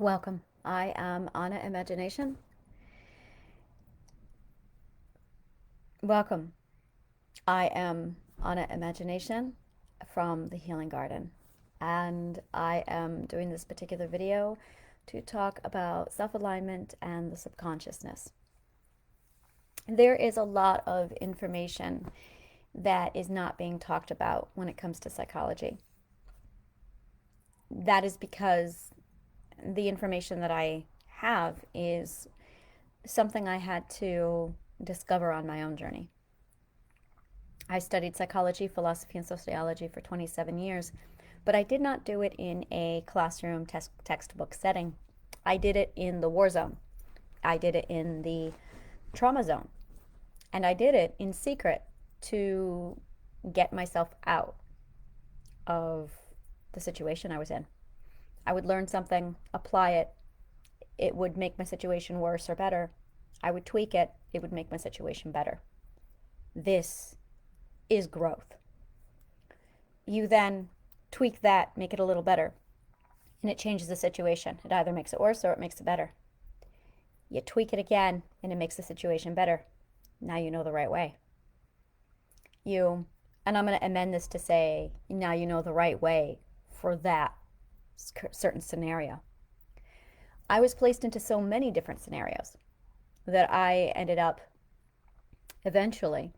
Welcome. I am Anna Imagination. Welcome. I am Anna Imagination from the Healing Garden. And I am doing this particular video to talk about self alignment and the subconsciousness. There is a lot of information that is not being talked about when it comes to psychology. That is because the information that I have is something I had to discover on my own journey. I studied psychology, philosophy, and sociology for 27 years, but I did not do it in a classroom textbook setting. I did it in the war zone. I did it in the trauma zone. And I did it in secret to get myself out of the situation I was in. I would learn something, apply it, it would make my situation worse or better. I would tweak it, it would make my situation better. This is growth. You then tweak that, make it a little better, and it changes the situation. It either makes it worse or it makes it better. You tweak it again, and it makes the situation better. Now you know the right way. And I'm going to amend this to say, now you know the right way for that certain scenario. I was placed into so many different scenarios that I ended up eventually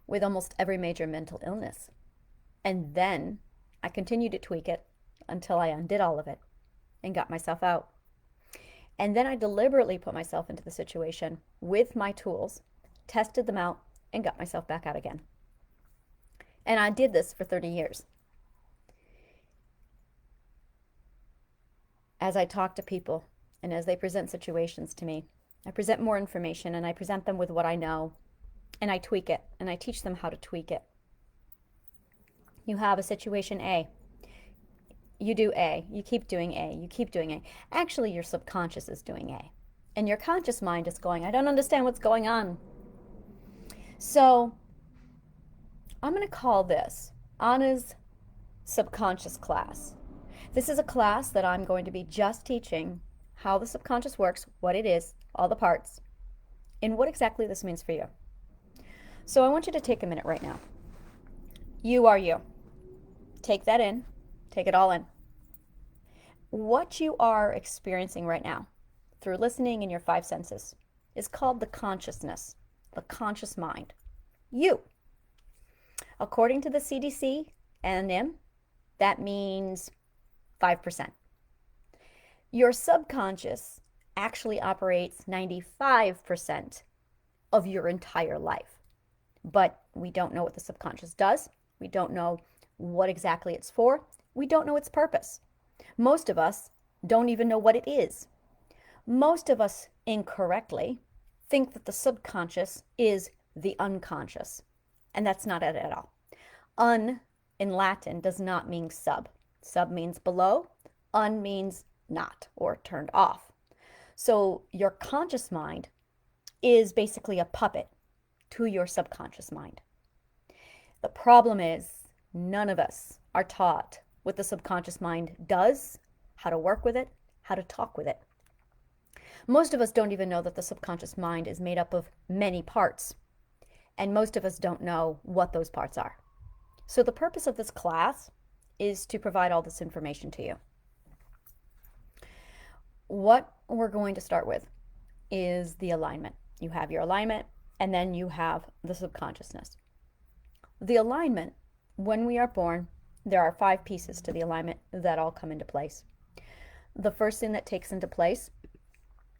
with almost every major mental illness. And then I continued to tweak it until I undid all of it and got myself out. And then I deliberately put myself into the situation with my tools, tested them out, and got myself back out again. And I did this for 30 years. As I talk to people and as they present situations to me, I present more information and I present them with what I know and I tweak it and I teach them how to tweak it. You have a situation A. You do A. You keep doing A. You keep doing A. Actually, your subconscious is doing A. And your conscious mind is going, I don't understand what's going on. So I'm going to call this Anna's subconscious class. This is a class that I'm going to be just teaching how the subconscious works, what it is, all the parts, and what exactly this means for you. So I want you to take a minute right now. You are you. Take that in. Take it all in. What you are experiencing right now through listening in your five senses is called the consciousness, the conscious mind. You. According to the CDC and NIM, that means 5%. Your subconscious actually operates 95% of your entire life. But we don't know what the subconscious does. We don't know what exactly it's for. We don't know its purpose. Most of us don't even know what it is. Most of us incorrectly think that the subconscious is the unconscious. And that's not it at all. Un in Latin does not mean sub. Sub means below. Un means not or turned off. So your conscious mind is basically a puppet to your subconscious mind. The problem is none of us are taught what the subconscious mind does, how to work with it, how to talk with it. Most of us don't even know that the subconscious mind is made up of many parts, and most of us don't know what those parts are. So the purpose of this class is to provide all this information to you. What we're going to start with is the alignment. You have your alignment, and then you have the subconsciousness. The alignment, when we are born, there are 5 pieces to the alignment that all come into place. The first thing that takes into place,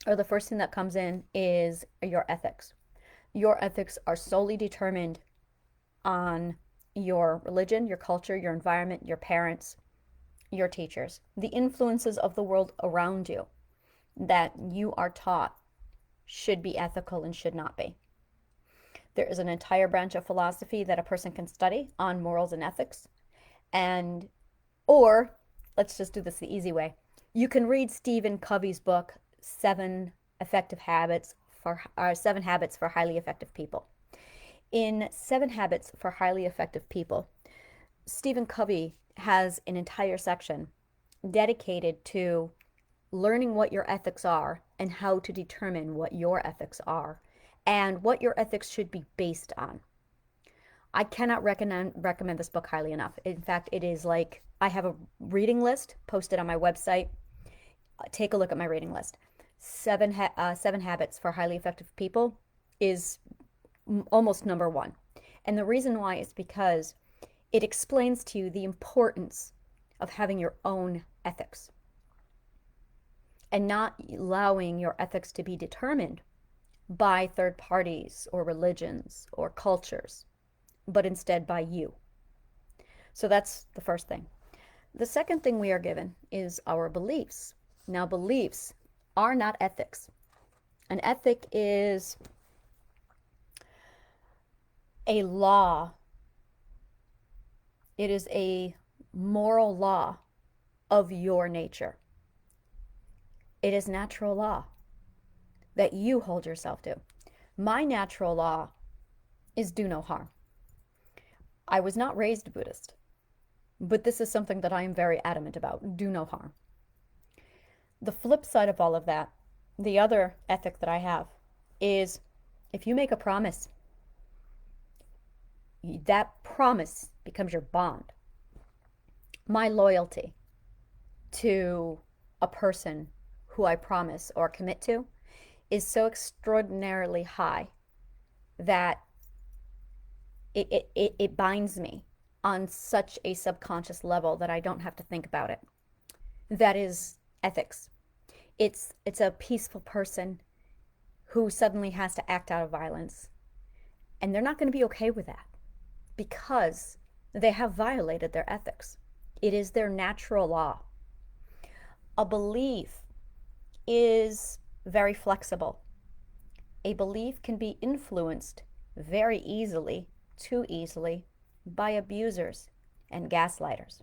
or the first thing that comes in, is your ethics. Your ethics are solely determined on your religion, your culture, your environment, your parents, your teachers, the influences of the world around you that you are taught should be ethical and should not be. There is an entire branch of philosophy that a person can study on morals and ethics. Or let's just do this the easy way. You can read Stephen Covey's book, 7 Habits for Highly Effective People. In 7 Habits for Highly Effective People, Stephen Covey has an entire section dedicated to learning what your ethics are and how to determine what your ethics are and what your ethics should be based on. I cannot recommend this book highly enough. In fact, it is like I have a reading list posted on my website. Take a look at my reading list. Seven Habits for Highly Effective People is almost number one. And the reason why is because it explains to you the importance of having your own ethics and not allowing your ethics to be determined by third parties or religions or cultures, but instead by you. So that's the first thing. The second thing we are given is our beliefs. Now, beliefs are not ethics. An ethic is a law. It is a moral law of your nature. It is natural law that you hold yourself to. My natural law is do no harm. I was not raised Buddhist, but this is something that I am very adamant about. Do no harm. The flip side of all of that, the other ethic that I have, is if you make a promise, that promise becomes your bond. My loyalty to a person who I promise or commit to is so extraordinarily high that it binds me on such a subconscious level that I don't have to think about it. That is ethics. It's a peaceful person who suddenly has to act out of violence. And they're not going to be okay with that because they have violated their ethics. It is their natural law. A belief is very flexible. A belief can be influenced very easily, too easily, by abusers and gaslighters.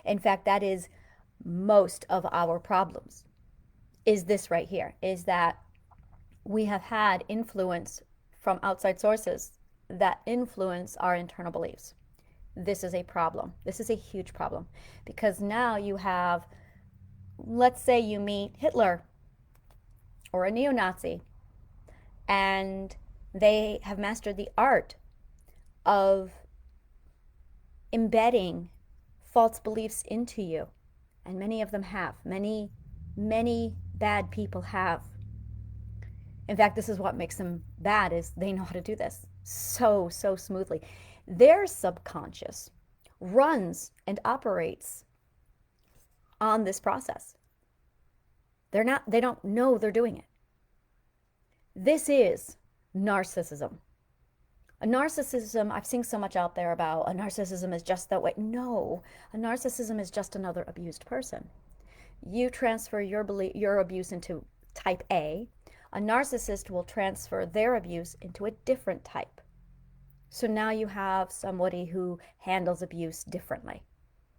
In fact, that is most of our problems, is this right here, is that we have had influence from outside sources that influence our internal beliefs. This is a problem. This is a huge problem because now you have, let's say you meet Hitler or a neo-Nazi, and they have mastered the art of embedding false beliefs into you. And many of them have. Many, many bad people have. In fact, this is what makes them bad, is they know how to do this so smoothly. Their subconscious runs and operates on this process. They don't know they're doing it. This is narcissism. A narcissism, I've seen so much out there about a narcissism is just that way. No, a narcissism is just another abused person. You transfer your abuse into type A. A narcissist will transfer their abuse into a different type. So now you have somebody who handles abuse differently.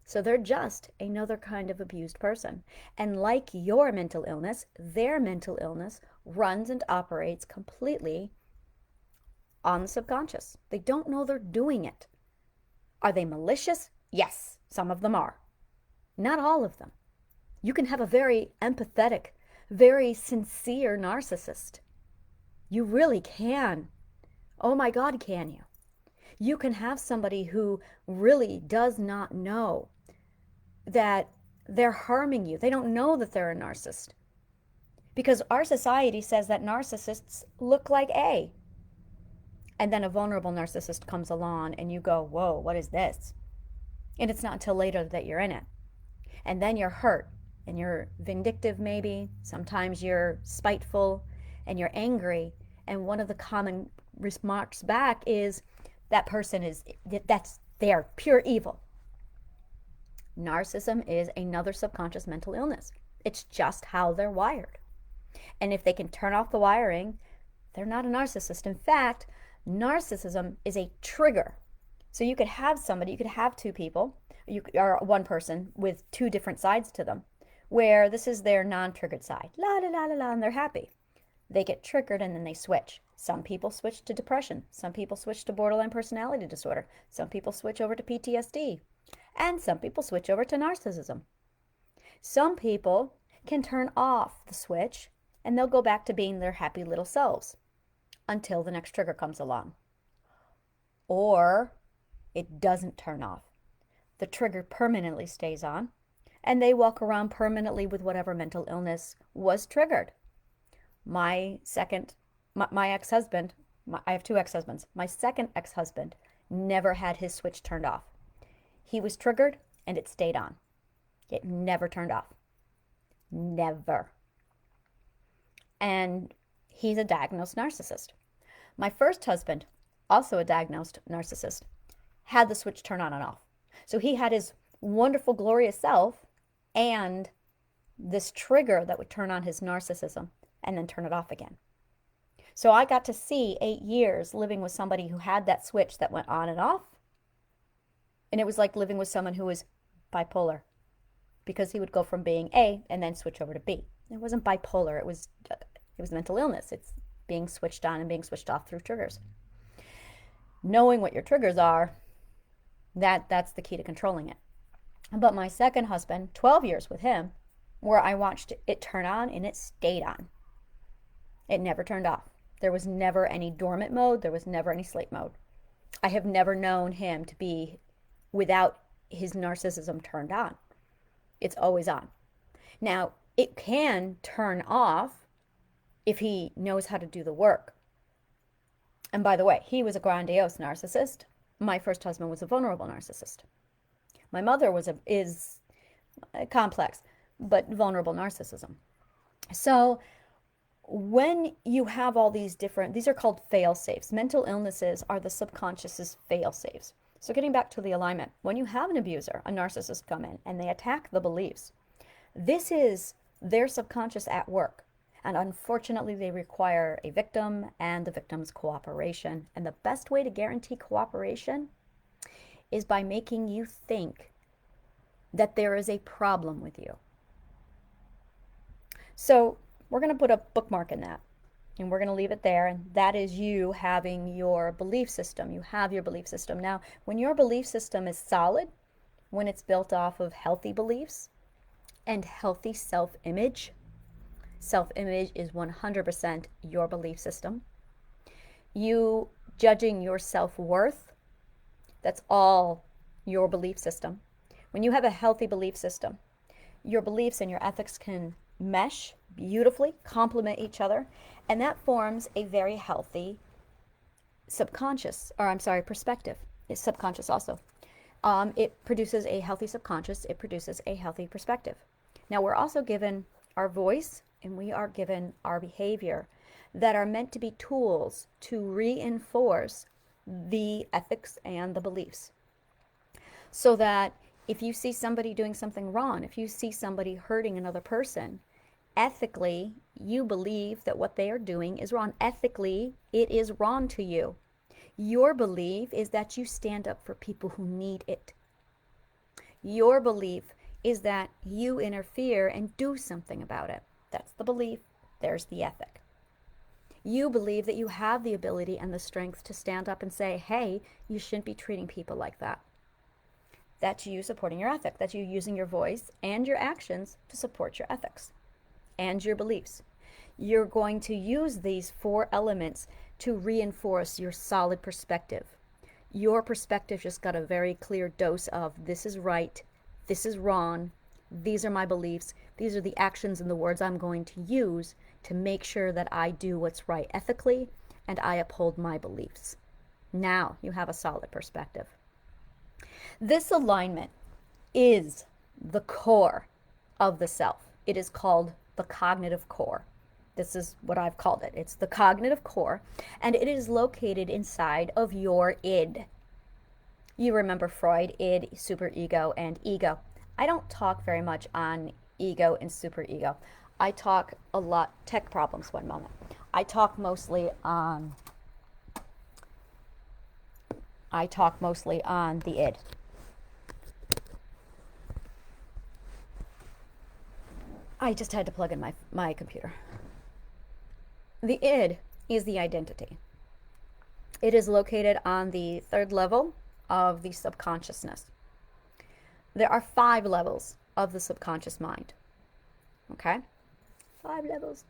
So they're just another kind of abused person. And like your mental illness, their mental illness runs and operates completely on the subconscious. They don't know they're doing it. Are they malicious? Yes, some of them are. Not all of them. You can have a very empathetic, very sincere narcissist. You really can. Oh my God, can you? You can have somebody who really does not know that they're harming you. They don't know that they're a narcissist. Because our society says that narcissists look like A. And then a vulnerable narcissist comes along and you go, whoa, what is this? And it's not until later that you're in it. And then you're hurt and you're vindictive maybe. Sometimes you're spiteful and you're angry. And one of the common remarks back is that person they're pure evil. Narcissism is another subconscious mental illness. It's just how they're wired. And if they can turn off the wiring, they're not a narcissist. In fact, narcissism is a trigger. So you could have two people, or one person with two different sides to them, where this is their non-triggered side. La la la la la, and they're happy. They get triggered and then they switch. Some people switch to depression. Some people switch to borderline personality disorder. Some people switch over to PTSD. And some people switch over to narcissism. Some people can turn off the switch and they'll go back to being their happy little selves until the next trigger comes along. Or it doesn't turn off. The trigger permanently stays on and they walk around permanently with whatever mental illness was triggered. My ex-husband, I have two ex-husbands. My second ex-husband never had his switch turned off. He was triggered and it stayed on. It never turned off. Never. And he's a diagnosed narcissist. My first husband, also a diagnosed narcissist, had the switch turn on and off. So he had his wonderful, glorious self and this trigger that would turn on his narcissism and then turn it off again. So I got to see 8 years living with somebody who had that switch that went on and off. And it was like living with someone who was bipolar, because he would go from being A and then switch over to B. It wasn't bipolar. It was mental illness. It's being switched on and being switched off through triggers. Knowing what your triggers are, that's the key to controlling it. But my second husband, 12 years with him, where I watched it turn on and it stayed on. It never turned off. There was never any dormant mode. There was never any sleep mode. I have never known him to be without his narcissism turned on. It's always on. Now, it can turn off if he knows how to do the work. And by the way, he was a grandiose narcissist. My first husband was a vulnerable narcissist. My mother is complex, but vulnerable narcissism. So when you have all these are called fail-safes. Mental illnesses are the subconscious's fail-safes. So getting back to the alignment, when you have an abuser, a narcissist come in and they attack the beliefs, this is their subconscious at work. And unfortunately, they require a victim and the victim's cooperation. And the best way to guarantee cooperation is by making you think that there is a problem with you. So we're going to put a bookmark in that. And we're going to leave it there. And that is you having your belief system. You have your belief system. Now, when your belief system is solid, when it's built off of healthy beliefs and healthy self-image is 100% your belief system. You judging your self-worth, that's all your belief system. When you have a healthy belief system, your beliefs and your ethics can mesh beautifully, complement each other, and that forms a very healthy perspective. It's subconscious also. It produces a healthy subconscious. It produces a healthy perspective. Now, we're also given our voice and we are given our behavior that are meant to be tools to reinforce the ethics and the beliefs. So that if you see somebody doing something wrong, if you see somebody hurting another person, ethically, you believe that what they are doing is wrong. Ethically, it is wrong to you. Your belief is that you stand up for people who need it. Your belief is that you interfere and do something about it. That's the belief. There's the ethic. You believe that you have the ability and the strength to stand up and say, hey, you shouldn't be treating people like that. That's you supporting your ethic. That's you using your voice and your actions to support your ethics and your beliefs. You're going to use these 4 elements to reinforce your solid perspective. Your perspective just got a very clear dose of this is right, this is wrong, these are my beliefs, these are the actions and the words I'm going to use to make sure that I do what's right ethically and I uphold my beliefs. Now you have a solid perspective. This alignment is the core of the self. It is called the cognitive core. This is what I've called it. It's the cognitive core, and it is located inside of your id. You remember Freud, id, superego, and ego. I don't talk very much on ego and superego. I talk a lot, tech problems, one moment. I talk mostly on the id. I just had to plug in my computer. The id is the identity. It is located on the 3rd level of the subconsciousness. There are 5 levels of the subconscious mind. Okay? 5 levels.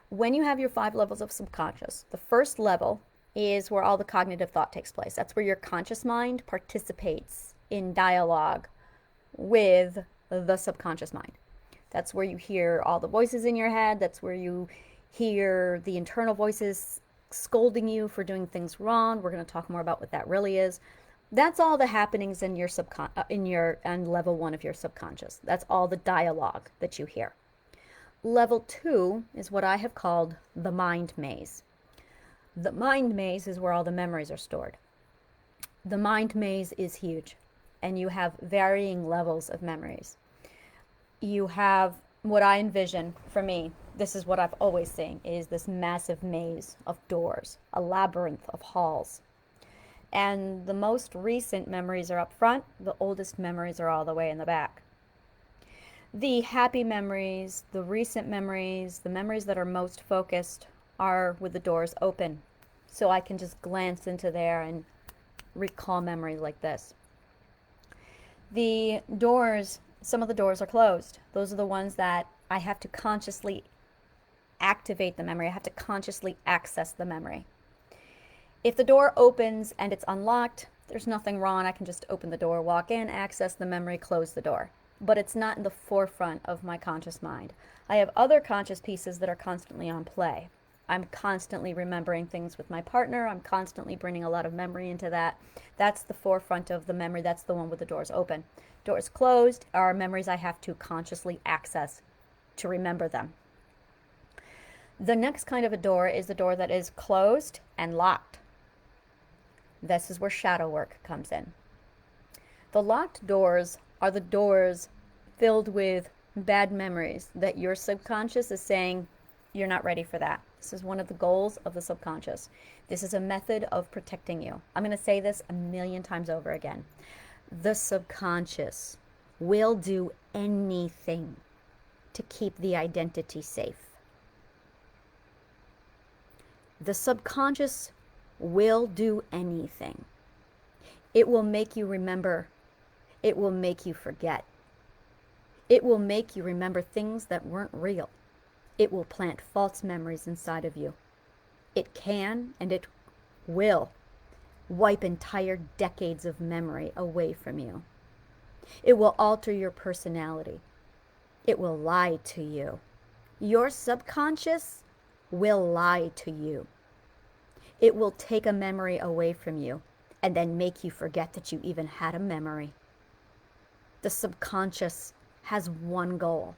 When you have your 5 levels of subconscious, the first level is where all the cognitive thought takes place. That's where your conscious mind participates in dialogue with the subconscious mind. That's where you hear all the voices in your head. That's where you hear the internal voices scolding you for doing things wrong. We're going to talk more about what that really is. That's all the happenings in your on level 1 of your subconscious. That's all the dialogue that you hear. Level 2 is what I have called the mind maze. The mind maze is where all the memories are stored. The mind maze is huge, and you have varying levels of memories. You have what I envision for me, this is what I've always seen, is this massive maze of doors, a labyrinth of halls. And the most recent memories are up front, the oldest memories are all the way in the back. The happy memories, the recent memories, the memories that are most focused are with the doors open. So I can just glance into there and recall memories like this. The doors, some of the doors are closed. Those are the ones that I have to consciously activate the memory. I have to consciously access the memory. If the door opens and it's unlocked, there's nothing wrong. I can just open the door, walk in, access the memory, close the door. But it's not in the forefront of my conscious mind. I have other conscious pieces that are constantly on play. I'm constantly remembering things with my partner. I'm constantly bringing a lot of memory into that. That's the forefront of the memory. That's the one with the doors open. Doors closed are memories I have to consciously access to remember them. The next kind of a door is the door that is closed and locked. This is where shadow work comes in. The locked doors are the doors filled with bad memories that your subconscious is saying, you're not ready for that. This is one of the goals of the subconscious. This is a method of protecting you. I'm going to say this a million times over again. The subconscious will do anything to keep the identity safe. The subconscious will do anything. It will make you remember. It will make you forget. It will make you remember things that weren't real. It will plant false memories inside of you. It can and it will wipe entire decades of memory away from you. It will alter your personality. It will lie to you. Your subconscious will lie to you. It will take a memory away from you and then make you forget that you even had a memory. The subconscious has one goal: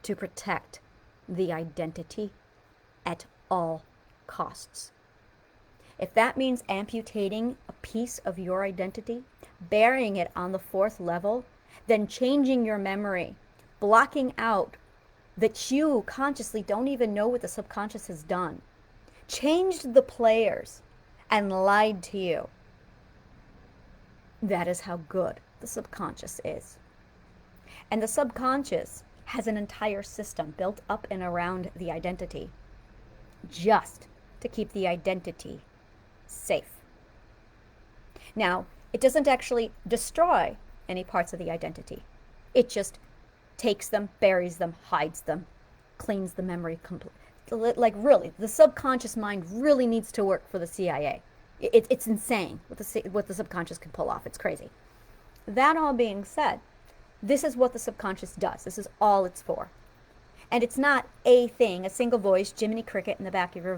to protect the identity at all costs. If that means amputating a piece of your identity, burying it on the 4th level, then changing your memory, blocking out that you consciously don't even know what the subconscious has done, changed the players, and lied to you, that is how good the subconscious is. And the subconscious has an entire system built up and around the identity just to keep the identity safe. Now, it doesn't actually destroy any parts of the identity. It just takes them, buries them, hides them, cleans the memory completely. Like really, the subconscious mind really needs to work for the CIA. It's insane what the subconscious can pull off. It's crazy. That all being said, this is what the subconscious does. This is all it's for. And it's not a thing, a single voice, Jiminy Cricket in the back of your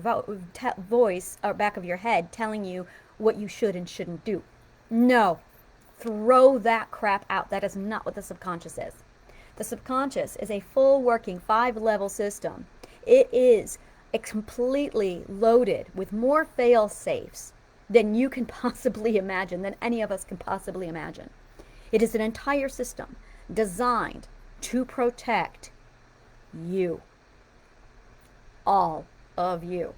voice or back of your head telling you what you should and shouldn't do. No. Throw that crap out. That is not what the subconscious is. The subconscious is a full working 5-level system. It is completely loaded with more fail safes than you can possibly imagine, than any of us can possibly imagine. It is an entire system designed to protect you. All of you.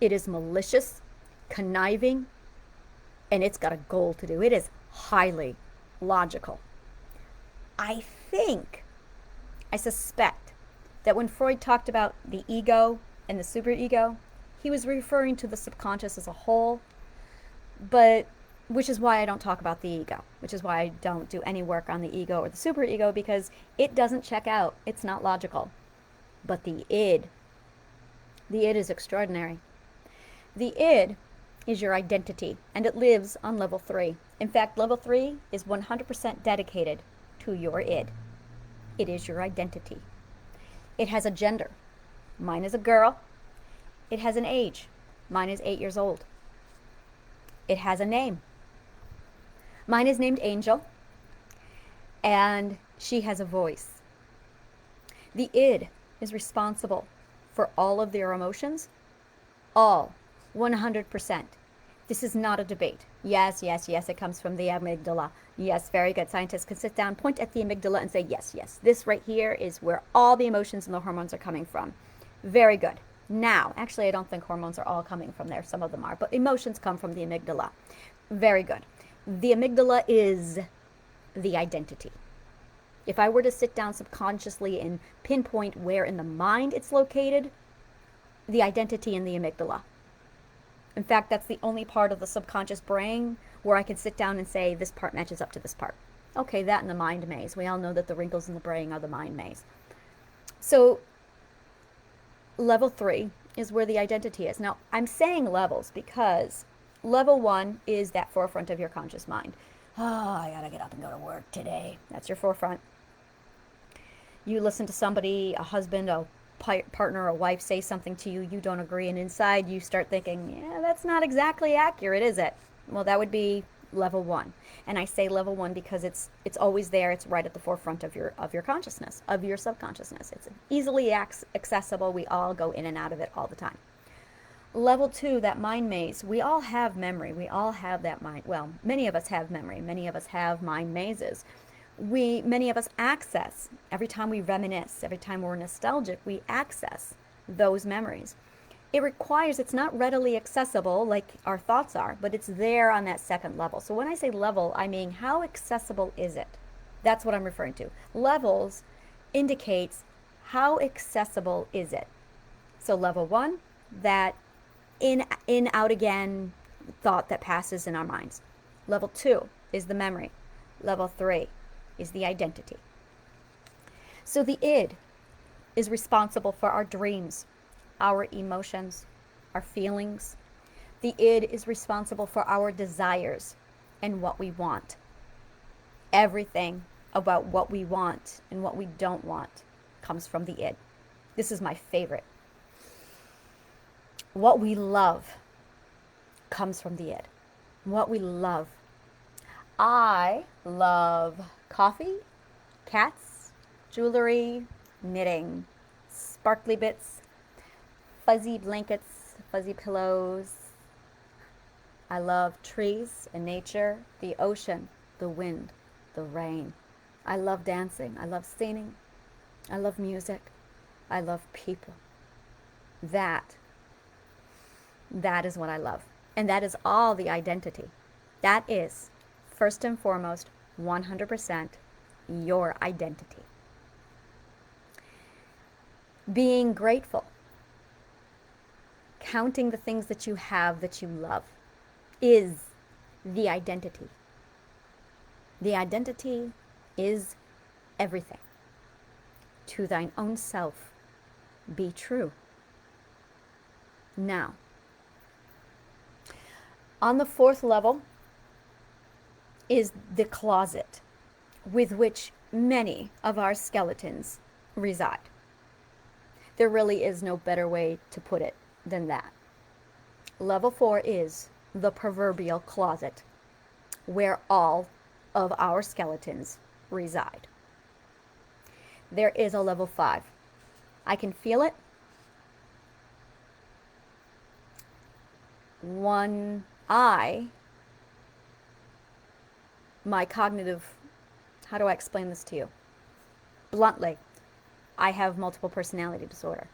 It is malicious, conniving, and it's got a goal to do. It is highly logical. I suspect that when Freud talked about the ego and the superego, he was referring to the subconscious as a whole, but which is why I don't talk about the ego, which is why I don't do any work on the ego or the superego, because it doesn't check out. It's not logical. But the id is extraordinary. The id is your identity, and it lives on level 3. In fact, level 3 is 100% dedicated to your id. It is your identity. It has a gender. Mine is a girl. It has an age. Mine is 8 years old. It has a name. Mine is named Angel, and she has a voice. The id is responsible for all of their emotions, all, 100%. This is not a debate. Yes, yes, yes, it comes from the amygdala. Yes, very good. Scientists can sit down, point at the amygdala, and say, yes, yes, this right here is where all the emotions and the hormones are coming from. Very good. Now, actually, I don't think hormones are all coming from there. Some of them are, but emotions come from the amygdala. Very good. The amygdala is the identity. If I were to sit down subconsciously and pinpoint where in the mind it's located, the identity in the amygdala. In fact, that's the only part of the subconscious brain where I can sit down and say, this part matches up to this part. Okay, that and the mind maze. We all know that the wrinkles in the brain are the mind maze. So level 3 is where the identity is. Now, I'm saying levels because level 1 is that forefront of your conscious mind. Oh, I gotta get up and go to work today. That's your forefront. You listen to somebody, a husband, a partner, a wife say something to you, you don't agree, and inside you start thinking, yeah, that's not exactly accurate, is it? Well, that would be level 1. And I say level 1 because it's always there. It's right at the forefront of your consciousness, of your subconsciousness. It's easily accessible. We all go in and out of it all the time. Level 2, that mind maze, we all have memory. We all have that mind. Well, many of us have memory. Many of us have mind mazes. Many of us access, every time we reminisce, every time we're nostalgic, we access those memories. It's not readily accessible like our thoughts are, but it's there on that second level. So when I say level, I mean how accessible is it? That's what I'm referring to. Levels indicates how accessible is it. So level 1, that in, out again thought that passes in our minds. Level 2 is the memory. Level 3 is the identity. So the id is responsible for our dreams, our emotions, our feelings. The id is responsible for our desires and what we want. Everything about what we want and what we don't want comes from the id. This is my favorite. What we love comes from the id. What we love. I love coffee, cats, jewelry, knitting, sparkly bits, fuzzy blankets, fuzzy pillows. I love trees and nature, the ocean, the wind, the rain. I love dancing. I love singing. I love music. I love people. That is what I love. And that is all the identity. That is, first and foremost, 100% your identity. Being grateful, counting the things that you have that you love, is the identity. The identity is everything. To thine own self be true. Now, on the 4th level is the closet with which many of our skeletons reside. There really is no better way to put it than that. Level 4 is the proverbial closet where all of our skeletons reside. There is a level 5. I can feel it. My cognitive, how do I explain this to you? Bluntly, I have multiple personality disorder.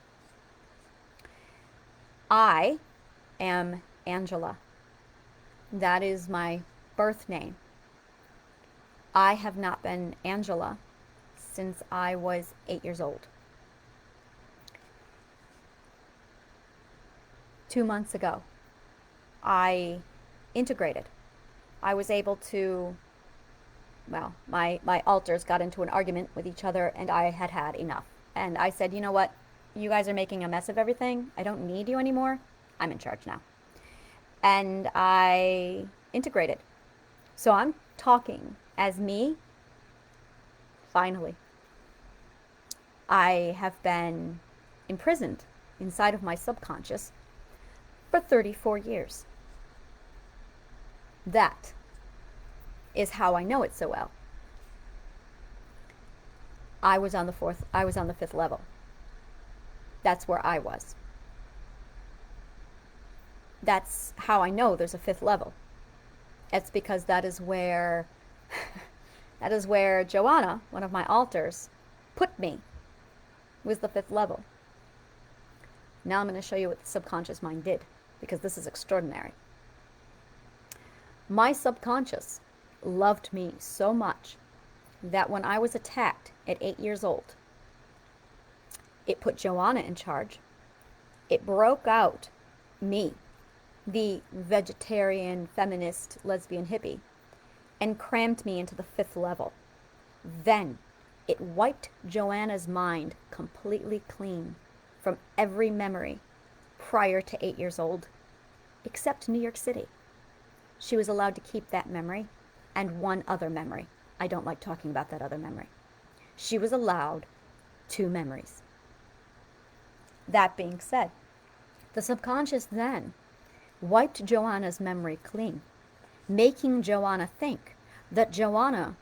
I am Angela. That is my birth name. I have not been Angela since I was 8 years old. 2 months ago, I integrated. I was able to, well, my alters got into an argument with each other, and I had had enough. And I said, you know what? You guys are making a mess of everything. I don't need you anymore. I'm in charge now. And I integrated. So I'm talking as me, finally. I have been imprisoned inside of my subconscious for 34 years. That is how I know it so well. I was on the fifth level. That's where I was. That's how I know there's a fifth level. It's because that is where Joanna, one of my alters, put me, was the fifth level. Now I'm going to show you what the subconscious mind did, because this is extraordinary. My subconscious loved me so much that when I was attacked at 8 years old, it put Joanna in charge. It broke out me, the vegetarian, feminist, lesbian hippie, and crammed me into the fifth level. Then it wiped Joanna's mind completely clean from every memory prior to 8 years old, except New York City. She was allowed to keep that memory and one other memory. I don't like talking about that other memory. She was allowed 2 memories. That being said, the subconscious then wiped Joanna's memory clean, making Joanna think that Joanna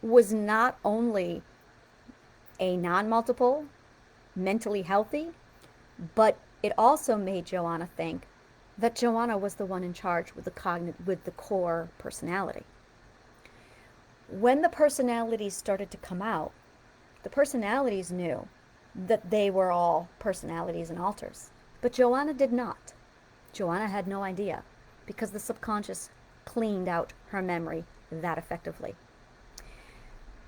was not only a non-multiple, mentally healthy, but it also made Joanna think that Joanna was the one in charge with the core personality. When the personalities started to come out, the personalities knew that they were all personalities and alters, but Joanna did not. Joanna had no idea, because the subconscious cleaned out her memory that effectively.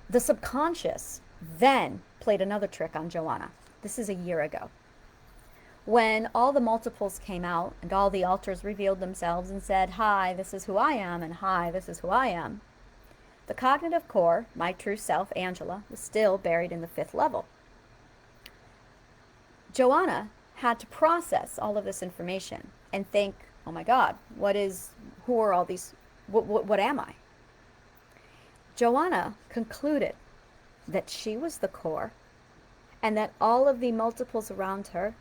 The subconscious then played another trick on Joanna. This is a year ago. When all the multiples came out and all the alters revealed themselves and said, "Hi, this is who I am," and "Hi, this is who I am," the cognitive core, my true self, Angela, was still buried in the fifth level. Joanna had to process all of this information and think, oh my God, who are all these, what am I? Joanna concluded that she was the core and that all of the multiples around her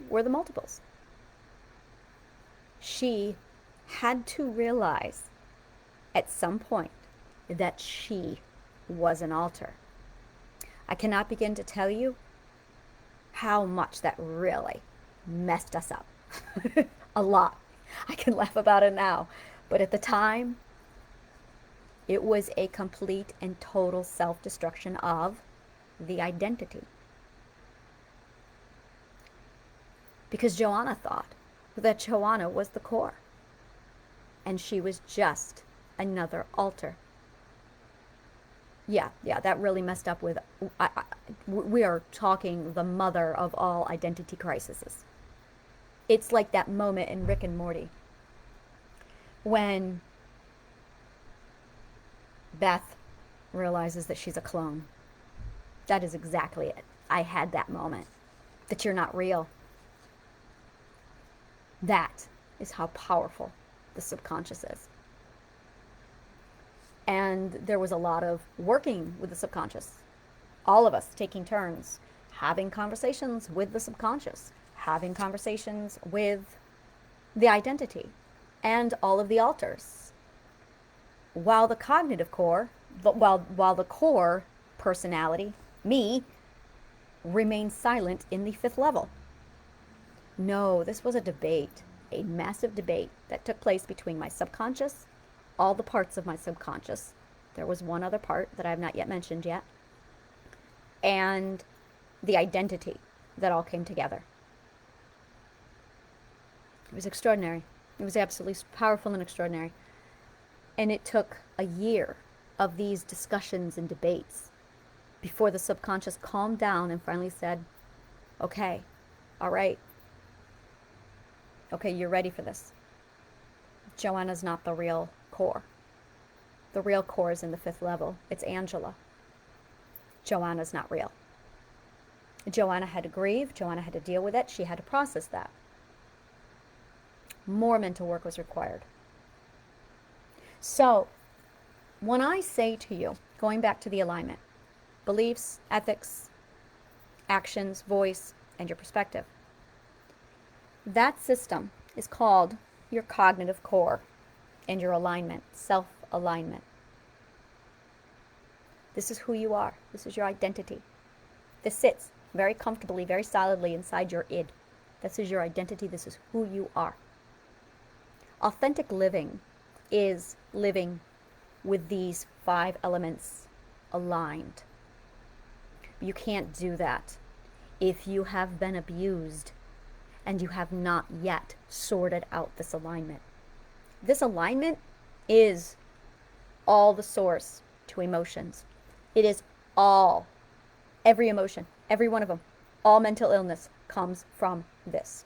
were the multiples. She had to realize at some point that she was an alter. I cannot begin to tell you how much that really messed us up. A lot. I can laugh about it now, but at the time, it was a complete and total self-destruction of the identity. Because Joanna thought that Joanna was the core, and she was just another alter. Yeah, that really messed up with, we are talking the mother of all identity crises. It's like that moment in Rick and Morty when Beth realizes that she's a clone. That is exactly it. I had that moment. That you're not real. That is how powerful the subconscious is. And there was a lot of working with the subconscious. All of us taking turns, having conversations with the subconscious, having conversations with the identity and all of the alters. While the cognitive core, while the core personality, me, remained silent in the fifth level. No, this was a debate, a massive debate that took place between my subconscious, all the parts of my subconscious. There was one other part that I have not yet mentioned yet. And the identity that all came together. It was extraordinary. It was absolutely powerful and extraordinary. And it took a year of these discussions and debates before the subconscious calmed down and finally said, okay, all right. Okay, you're ready for this. Joanna's not the real core. The real core is in the 5th level. It's Angela. Joanna's not real. Joanna had to grieve. Joanna had to deal with it. She had to process that. More mental work was required. So, when I say to you, going back to the alignment, beliefs, ethics, actions, voice, and your perspective, that system is called your cognitive core and your alignment, self-alignment. This is who you are. This is your identity. This sits very comfortably, very solidly inside your id. This is your identity. This is who you are. Authentic living is living with these 5 elements aligned. You can't do that if you have been abused and you have not yet sorted out this alignment. This alignment is all the source to emotions. It is all, every emotion, every one of them. All mental illness comes from this.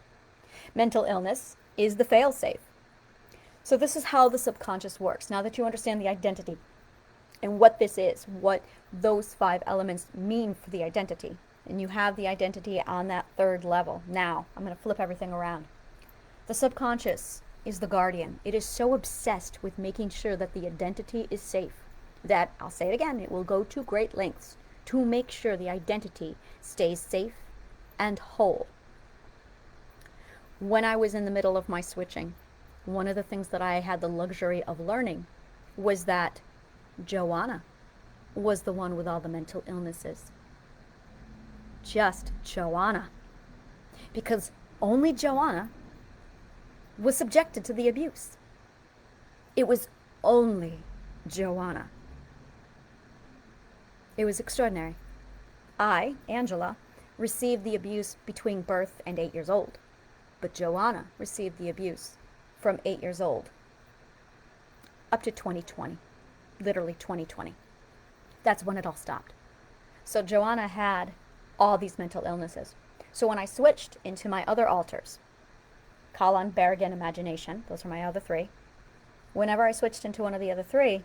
Mental illness is the fail-safe. So this is how the subconscious works. Now that you understand the identity and what this is, what those 5 elements mean for the identity, and you have the identity on that 3rd level. Now, I'm going to flip everything around. The subconscious is the guardian. It is so obsessed with making sure that the identity is safe that, I'll say it again, it will go to great lengths to make sure the identity stays safe and whole. When I was in the middle of my switching, one of the things that I had the luxury of learning was that Joanna was the one with all the mental illnesses. Just Joanna. Because only Joanna was subjected to the abuse. It was only Joanna. It was extraordinary. I, Angela, received the abuse between birth and 8 years old. But Joanna received the abuse from 8 years old up to 2020. Literally 2020. That's when it all stopped. So Joanna had all these mental illnesses. So when I switched into my other altars, Kalan, Berrigan, Imagination, those are my other 3. Whenever I switched into one of the other 3,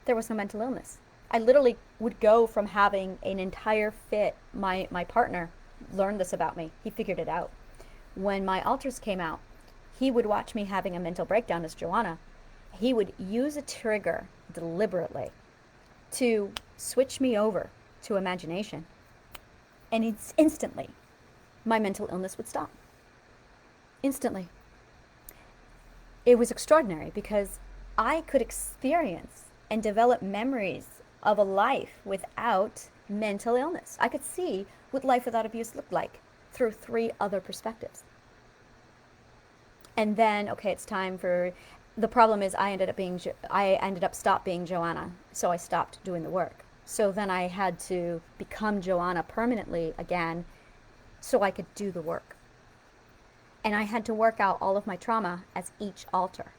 there was no mental illness. I literally would go from having an entire fit. My partner learned this about me. He figured it out. When my altars came out, he would watch me having a mental breakdown as Joanna. He would use a trigger deliberately to switch me over to Imagination. And instantly, my mental illness would stop. Instantly. It was extraordinary because I could experience and develop memories of a life without mental illness. I could see what life without abuse looked like through 3 other perspectives. And then, okay, it's time for, the problem is I ended up stopped being Joanna, so I stopped doing the work. So then I had to become Joanna permanently again so I could do the work. And I had to work out all of my trauma as each altar.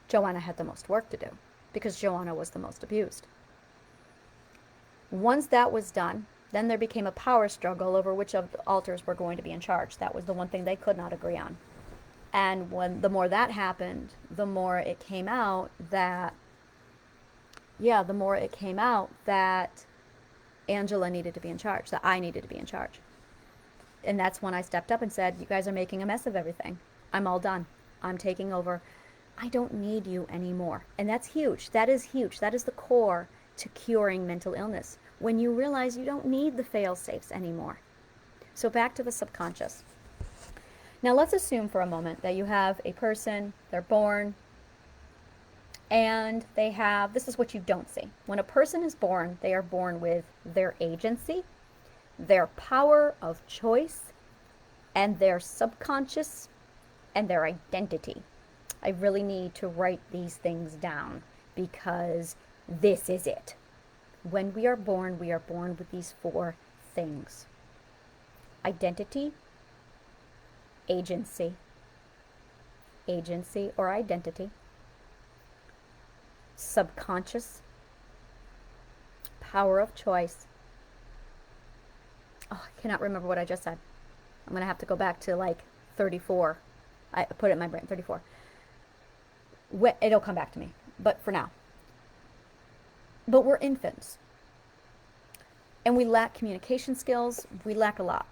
Joanna had the most work to do because Joanna was the most abused. Once that was done, then there became a power struggle over which of the altars were going to be in charge. That was the one thing they could not agree on. And when the more that happened, the more it came out that, Angela needed to be in charge, that I needed to be in charge. And that's when I stepped up and said, you guys are making a mess of everything. I'm all done. I'm taking over. I don't need you anymore. And that's huge. That is huge. That is the core to curing mental illness. When you realize you don't need the fail-safes anymore. So back to the subconscious. Now let's assume for a moment that you have a person, they're born, and they have, this is what you don't see. When a person is born, they are born with their agency, their power of choice, and their subconscious, and their identity. I really need to write these things down because this is it. When we are born with these 4 things. Identity, agency or identity, subconscious, power of choice. Oh, I cannot remember what I just said. I'm going to have to go back to like 34. I put it in my brain, 34. It'll come back to me. but for now. But we're infants. And we lack communication skills. We lack a lot.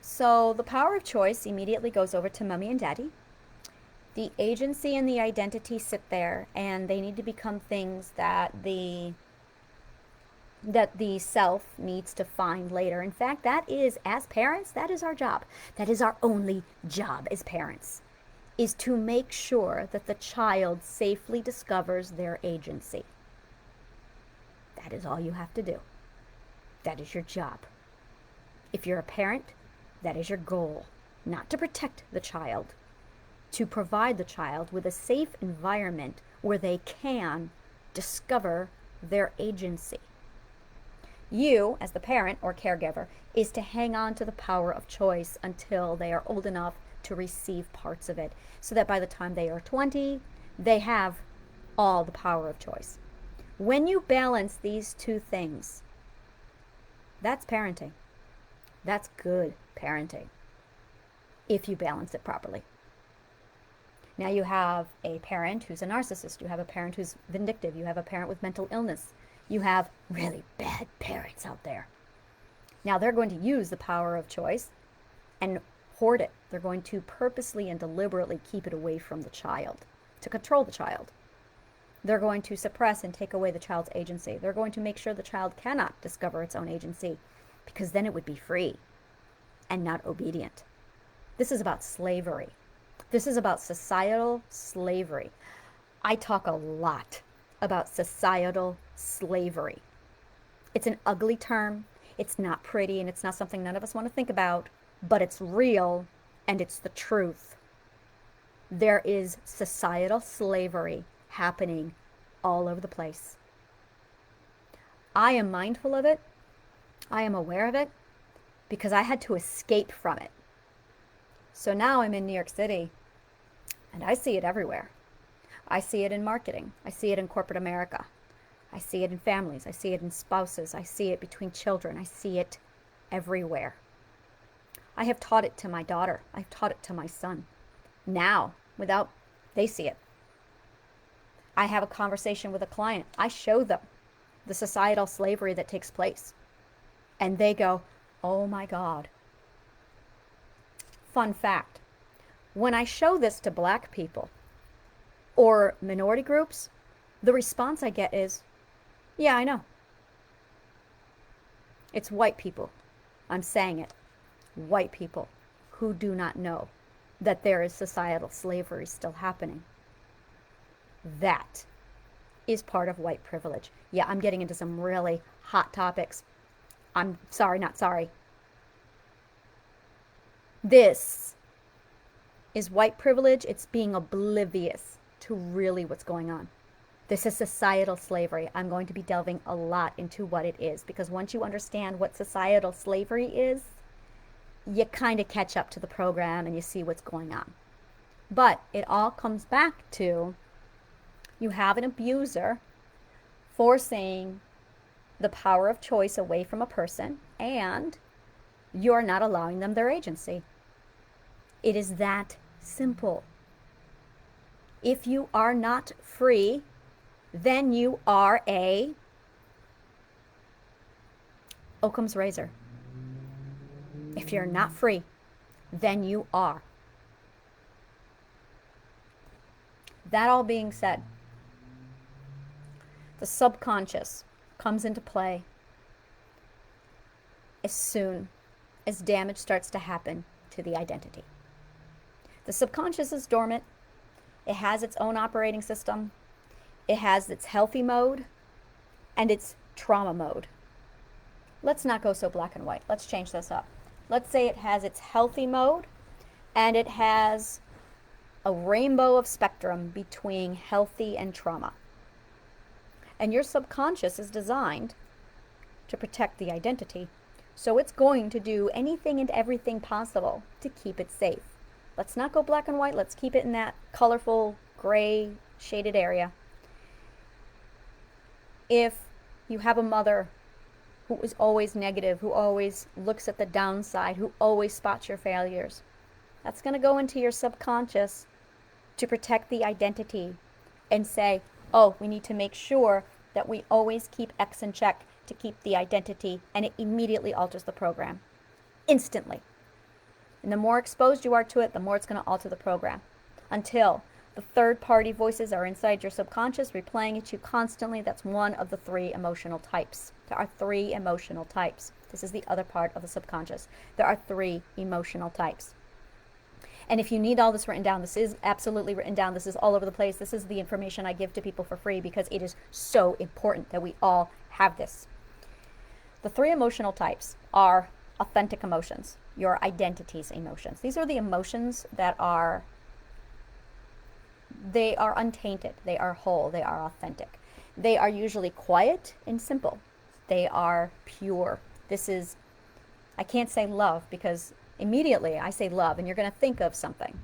So the power of choice immediately goes over to mommy and daddy. The agency and the identity sit there, and they need to become things that the self needs to find later. In fact, that is, as parents, that is our job. That is our only job as parents, is to make sure that the child safely discovers their agency. That is all you have to do. That is your job. If you're a parent, that is your goal. Not to protect the child, to provide the child with a safe environment where they can discover their agency. You, as the parent or caregiver, is to hang on to the power of choice until they are old enough to receive parts of it, so that by the time they are 20, they have all the power of choice. When you balance these two things, that's parenting. That's good parenting, if you balance it properly. Now you have a parent who's a narcissist. You have a parent who's vindictive. You have a parent with mental illness. You have really bad parents out there. Now they're going to use the power of choice and hoard it. They're going to purposely and deliberately keep it away from the child, to control the child. They're going to suppress and take away the child's agency. They're going to make sure the child cannot discover its own agency, because then it would be free and not obedient. This is about slavery. This is about societal slavery. I talk a lot about societal slavery. It's an ugly term. It's not pretty, and it's not something none of us want to think about, but it's real, and it's the truth. There is societal slavery happening all over the place. I am mindful of it. I am aware of it because I had to escape from it. So now I'm in New York City, and I see it everywhere. I see it in marketing. I see it in corporate America. I see it in families. I see it in spouses. I see it between children. I see it everywhere. I have taught it to my daughter. I've taught it to my son. Now, they see it. I have a conversation with a client. I show them the societal slavery that takes place. And they go, oh my God. Fun fact, when I show this to Black people or minority groups, the response I get is, yeah, I know. It's white people. I'm saying it. White people who do not know that there is societal slavery still happening. That is part of white privilege. Yeah, I'm getting into some really hot topics. I'm sorry, not sorry. This is white privilege. It's being oblivious to really what's going on. This is societal slavery. I'm going to be delving a lot into what it is, because once you understand what societal slavery is, you kind of catch up to the program and you see what's going on. But it all comes back to, you have an abuser forcing the power of choice away from a person, and you're not allowing them their agency. It is that simple. If you are not free, then you are a Occam's razor. If you're not free, then you are. That all being said, the subconscious comes into play as soon as damage starts to happen to the identity. The subconscious is dormant. It has its own operating system. It has its healthy mode and its trauma mode. Let's not go so black and white. Let's change this up. Let's say it has its healthy mode and it has a rainbow of spectrum between healthy and trauma. And your subconscious is designed to protect the identity. So it's going to do anything and everything possible to keep it safe. Let's not go black and white. Let's keep it in that colorful, gray, shaded area. If you have a mother who is always negative, who always looks at the downside, who always spots your failures, that's going to go into your subconscious to protect the identity and say, Oh, we need to make sure that we always keep X in check to keep the identity, and it immediately alters the program. Instantly. And the more exposed you are to it, the more it's going to alter the program. Until the third party voices are inside your subconscious, replaying it to you constantly. That's one of the three emotional types. There are three emotional types. This is the other part of the subconscious. There are three emotional types. And if you need all this written down, this is absolutely written down. This is all over the place. This is the information I give to people for free because it is so important that we all have this. The three emotional types are authentic emotions, your identity's emotions. These are the emotions that are untainted, they are whole, they are authentic. They are usually quiet and simple. They are pure. I can't say love because immediately I say love and you're going to think of something.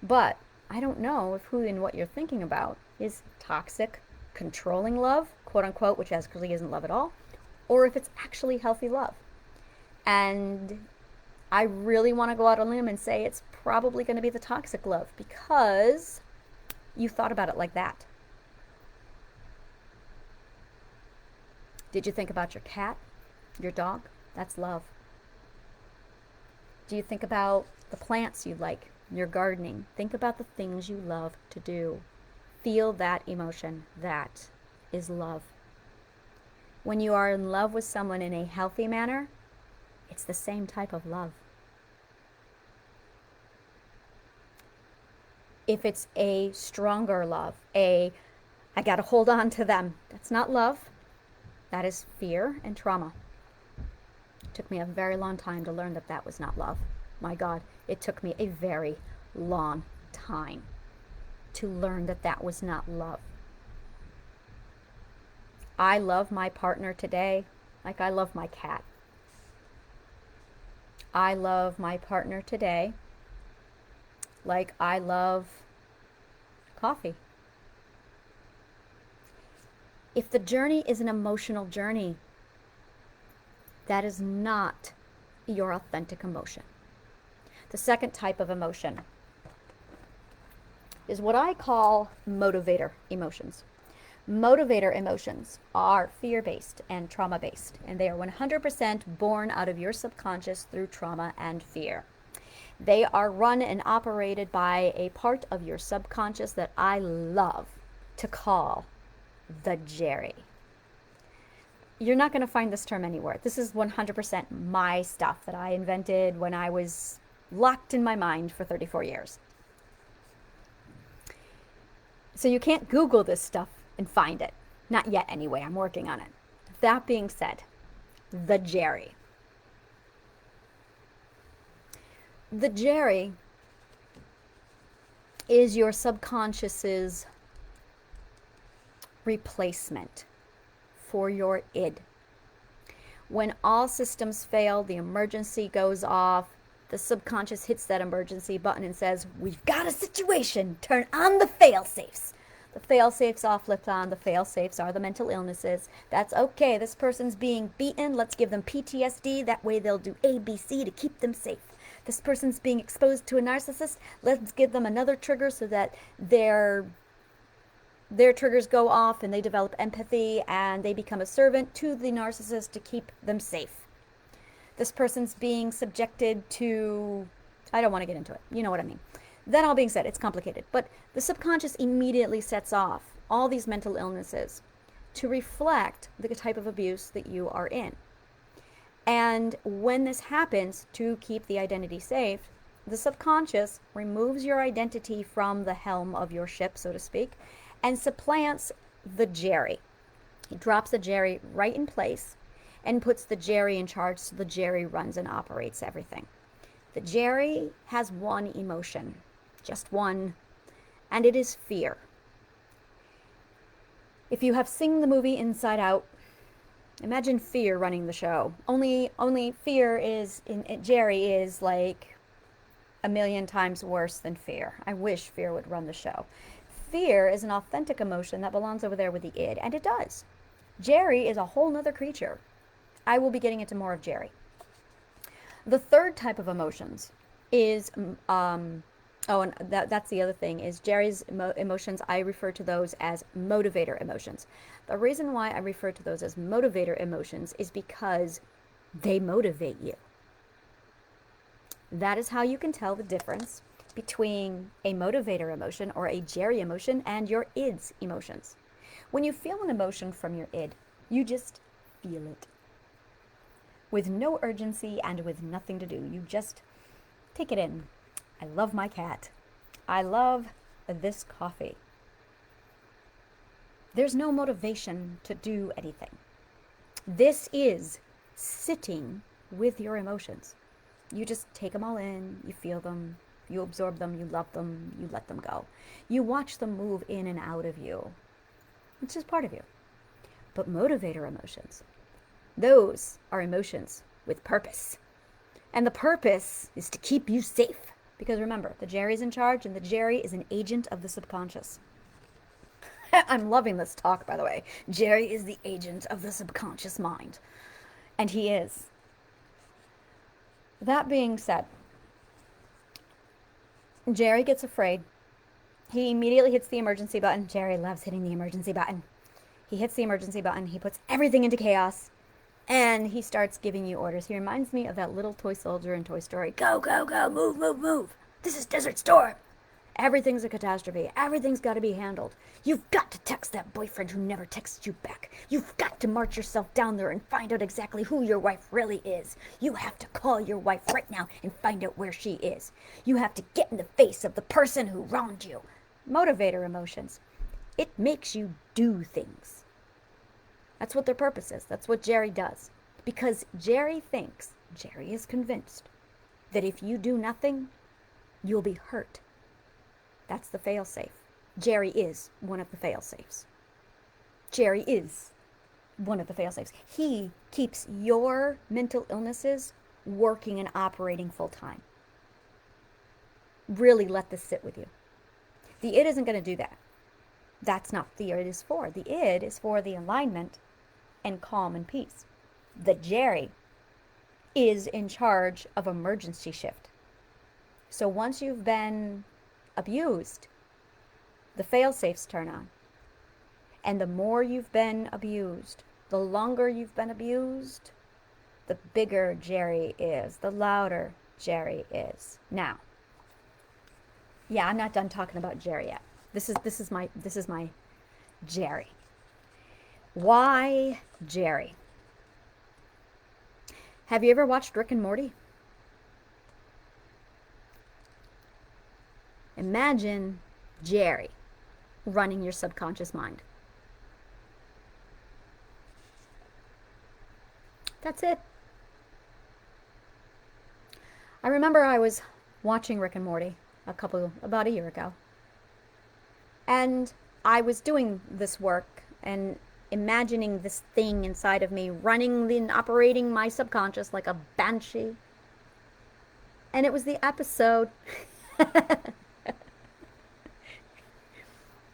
But I don't know if who and what you're thinking about is toxic, controlling love, quote unquote, which actually isn't love at all, or if it's actually healthy love. And I really want to go out on a limb and say it's probably going to be the toxic love because you thought about it like that. Did you think about your cat, your dog? That's love. Do you think about the plants you like, your gardening? Think about the things you love to do. Feel that emotion. That is love. When you are in love with someone in a healthy manner, it's the same type of love. If it's a stronger love, I gotta hold on to them, that's not love. That is fear and trauma. It took me a very long time to learn that that was not love. My God, it took me a very long time to learn that that was not love. I love my partner today like I love my cat. I love my partner today like I love coffee. If the journey is an emotional journey, that is not your authentic emotion. The second type of emotion is what I call motivator emotions. Motivator emotions are fear-based and trauma-based, and they are 100% born out of your subconscious through trauma and fear. They are run and operated by a part of your subconscious that I love to call the Jerry. You're not going to find this term anywhere. This is 100% my stuff that I invented when I was locked in my mind for 34 years. So you can't Google this stuff and find it. Not yet anyway, I'm working on it. That being said, the Jerry. The Jerry is your subconscious's replacement for your id. When all systems fail, the emergency goes off, the subconscious hits that emergency button and says, we've got a situation, turn on the fail-safes. The fail-safes all flipped on. The fail-safes are the mental illnesses. That's okay, this person's being beaten, let's give them PTSD, that way they'll do ABC to keep them safe. This person's being exposed to a narcissist, let's give them another trigger so that their triggers go off and they develop empathy and they become a servant to the narcissist to keep them safe. This person's being subjected to, I don't want to get into it, you know what I mean. That all being said, it's complicated, but the subconscious immediately sets off all these mental illnesses to reflect the type of abuse that you are in. And when this happens, to keep the identity safe, the subconscious removes your identity from the helm of your ship, so to speak, and supplants the Jerry. He drops the Jerry right in place and puts the Jerry in charge, so the Jerry runs and operates everything. The Jerry has one emotion, just one, and it is fear. If you have seen the movie Inside Out, imagine fear running the show. Only fear is, Jerry is like a million times worse than fear. I wish fear would run the show. Fear is an authentic emotion that belongs over there with the id, and it does. Jerry is a whole nother creature. I will be getting into more of Jerry. The third type of emotions is Oh, and that's the other thing is Jerry's emotions, I refer to those as motivator emotions. The reason why I refer to those as motivator emotions is because they motivate you. That is how you can tell the difference between a motivator emotion or a Jerry emotion and your id's emotions. When you feel an emotion from your id, you just feel it. With no urgency and with nothing to do. You just take it in. I love my cat. I love this coffee. There's no motivation to do anything. This is sitting with your emotions. You just take them all in, you feel them, you absorb them, you love them, you let them go. You watch them move in and out of you. It's just part of you. But motivator emotions, those are emotions with purpose. And the purpose is to keep you safe. Because remember, the Jerry's in charge, and the Jerry is an agent of the subconscious. I'm loving this talk, by the way. Jerry is the agent of the subconscious mind. And he is. That being said, Jerry gets afraid. He immediately hits the emergency button. Jerry loves hitting the emergency button. He hits the emergency button. He puts everything into chaos. And he starts giving you orders. He reminds me of that little toy soldier in Toy Story. Go, go, go, move, move, move. This is Desert Storm. Everything's a catastrophe. Everything's got to be handled. You've got to text that boyfriend who never texts you back. You've got to march yourself down there and find out exactly who your wife really is. You have to call your wife right now and find out where she is. You have to get in the face of the person who wronged you. Motivator emotions. It makes you do things. That's what their purpose is. That's what Jerry does. Because Jerry is convinced that if you do nothing, you'll be hurt. That's the fail-safe. Jerry is one of the fail-safes. Jerry is one of the fail-safes. He keeps your mental illnesses working and operating full-time. Really let this sit with you. The id isn't going to do that. That's not what the id is for. The id is for the alignment and calm and peace. The Jerry is in charge of emergency shift. So once you've been abused, the fail-safes turn on. And the more you've been abused, the longer you've been abused, the bigger Jerry is, the louder Jerry is. Now, yeah, I'm not done talking about Jerry yet. This is my Jerry. Why Jerry? Have you ever watched Rick and Morty? Imagine Jerry running your subconscious mind. That's it. I remember I was watching Rick and Morty about a year ago. And I was doing this work and imagining this thing inside of me running and operating my subconscious like a banshee. And it was the episode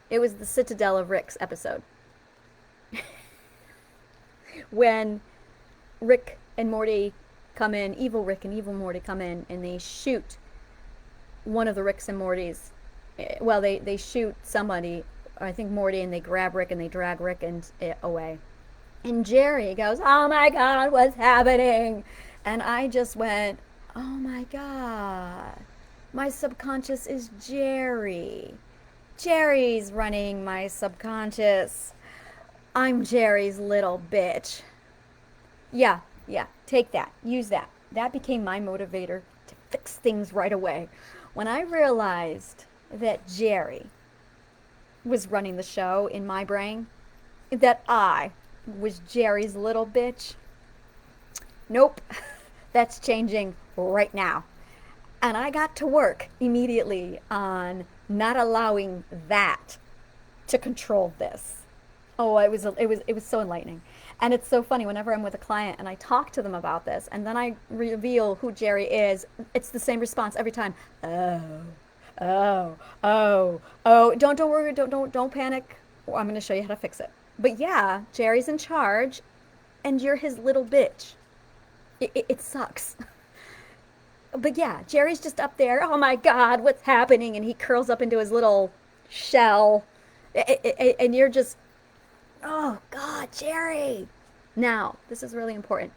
it was the Citadel of Rick's episode. When Rick and Morty come in, evil Rick and evil Morty come in, and they shoot one of the Ricks and Mortys. Well, they shoot somebody, I think Morty, and they grab Rick and they drag Rick away. And Jerry goes, "Oh my God, what's happening?" And I just went, "Oh my God, my subconscious is Jerry. Jerry's running my subconscious. I'm Jerry's little bitch." Yeah, take that. Use that. That became my motivator to fix things right away. When I realized that Jerry was running the show in my brain, that I was Jerry's little bitch, nope, that's changing right now. And I got to work immediately on not allowing that to control this. Oh, it was so enlightening. And it's so funny whenever I'm with a client and I talk to them about this and then I reveal who Jerry is, it's the same response every time. Oh. Don't worry, don't panic. I'm going to show you how to fix it. But yeah, Jerry's in charge and you're his little bitch. It sucks. But yeah, Jerry's just up there. Oh my God, what's happening? And he curls up into his little shell. And you're just, oh God, Jerry. Now, this is really important.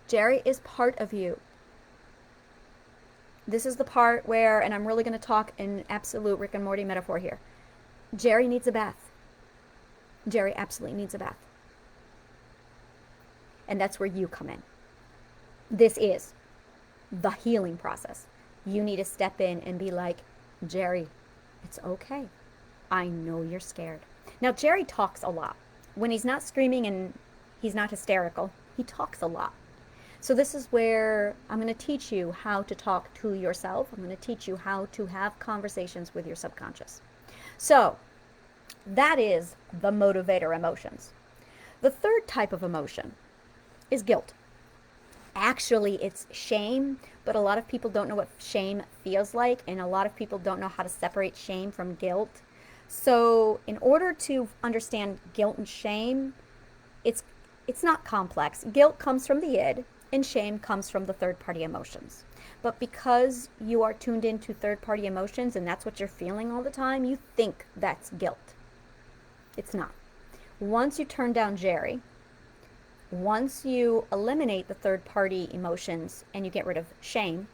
Jerry is part of you. This is the part where, and I'm really going to talk in absolute Rick and Morty metaphor here. Jerry needs a bath. Jerry absolutely needs a bath. And that's where you come in. This is the healing process. You need to step in and be like, Jerry, it's okay. I know you're scared. Now, Jerry talks a lot. When he's not screaming and he's not hysterical, he talks a lot. So this is where I'm going to teach you how to talk to yourself. I'm going to teach you how to have conversations with your subconscious. So that is the motivator emotions. The third type of emotion is guilt. Actually, it's shame, but a lot of people don't know what shame feels like, and a lot of people don't know how to separate shame from guilt. So in order to understand guilt and shame, it's not complex. Guilt comes from the id, and shame comes from the third-party emotions. But because you are tuned into third-party emotions and that's what you're feeling all the time, you think that's guilt. It's not. Once you turn down Jerry, once you eliminate the third-party emotions and you get rid of shame,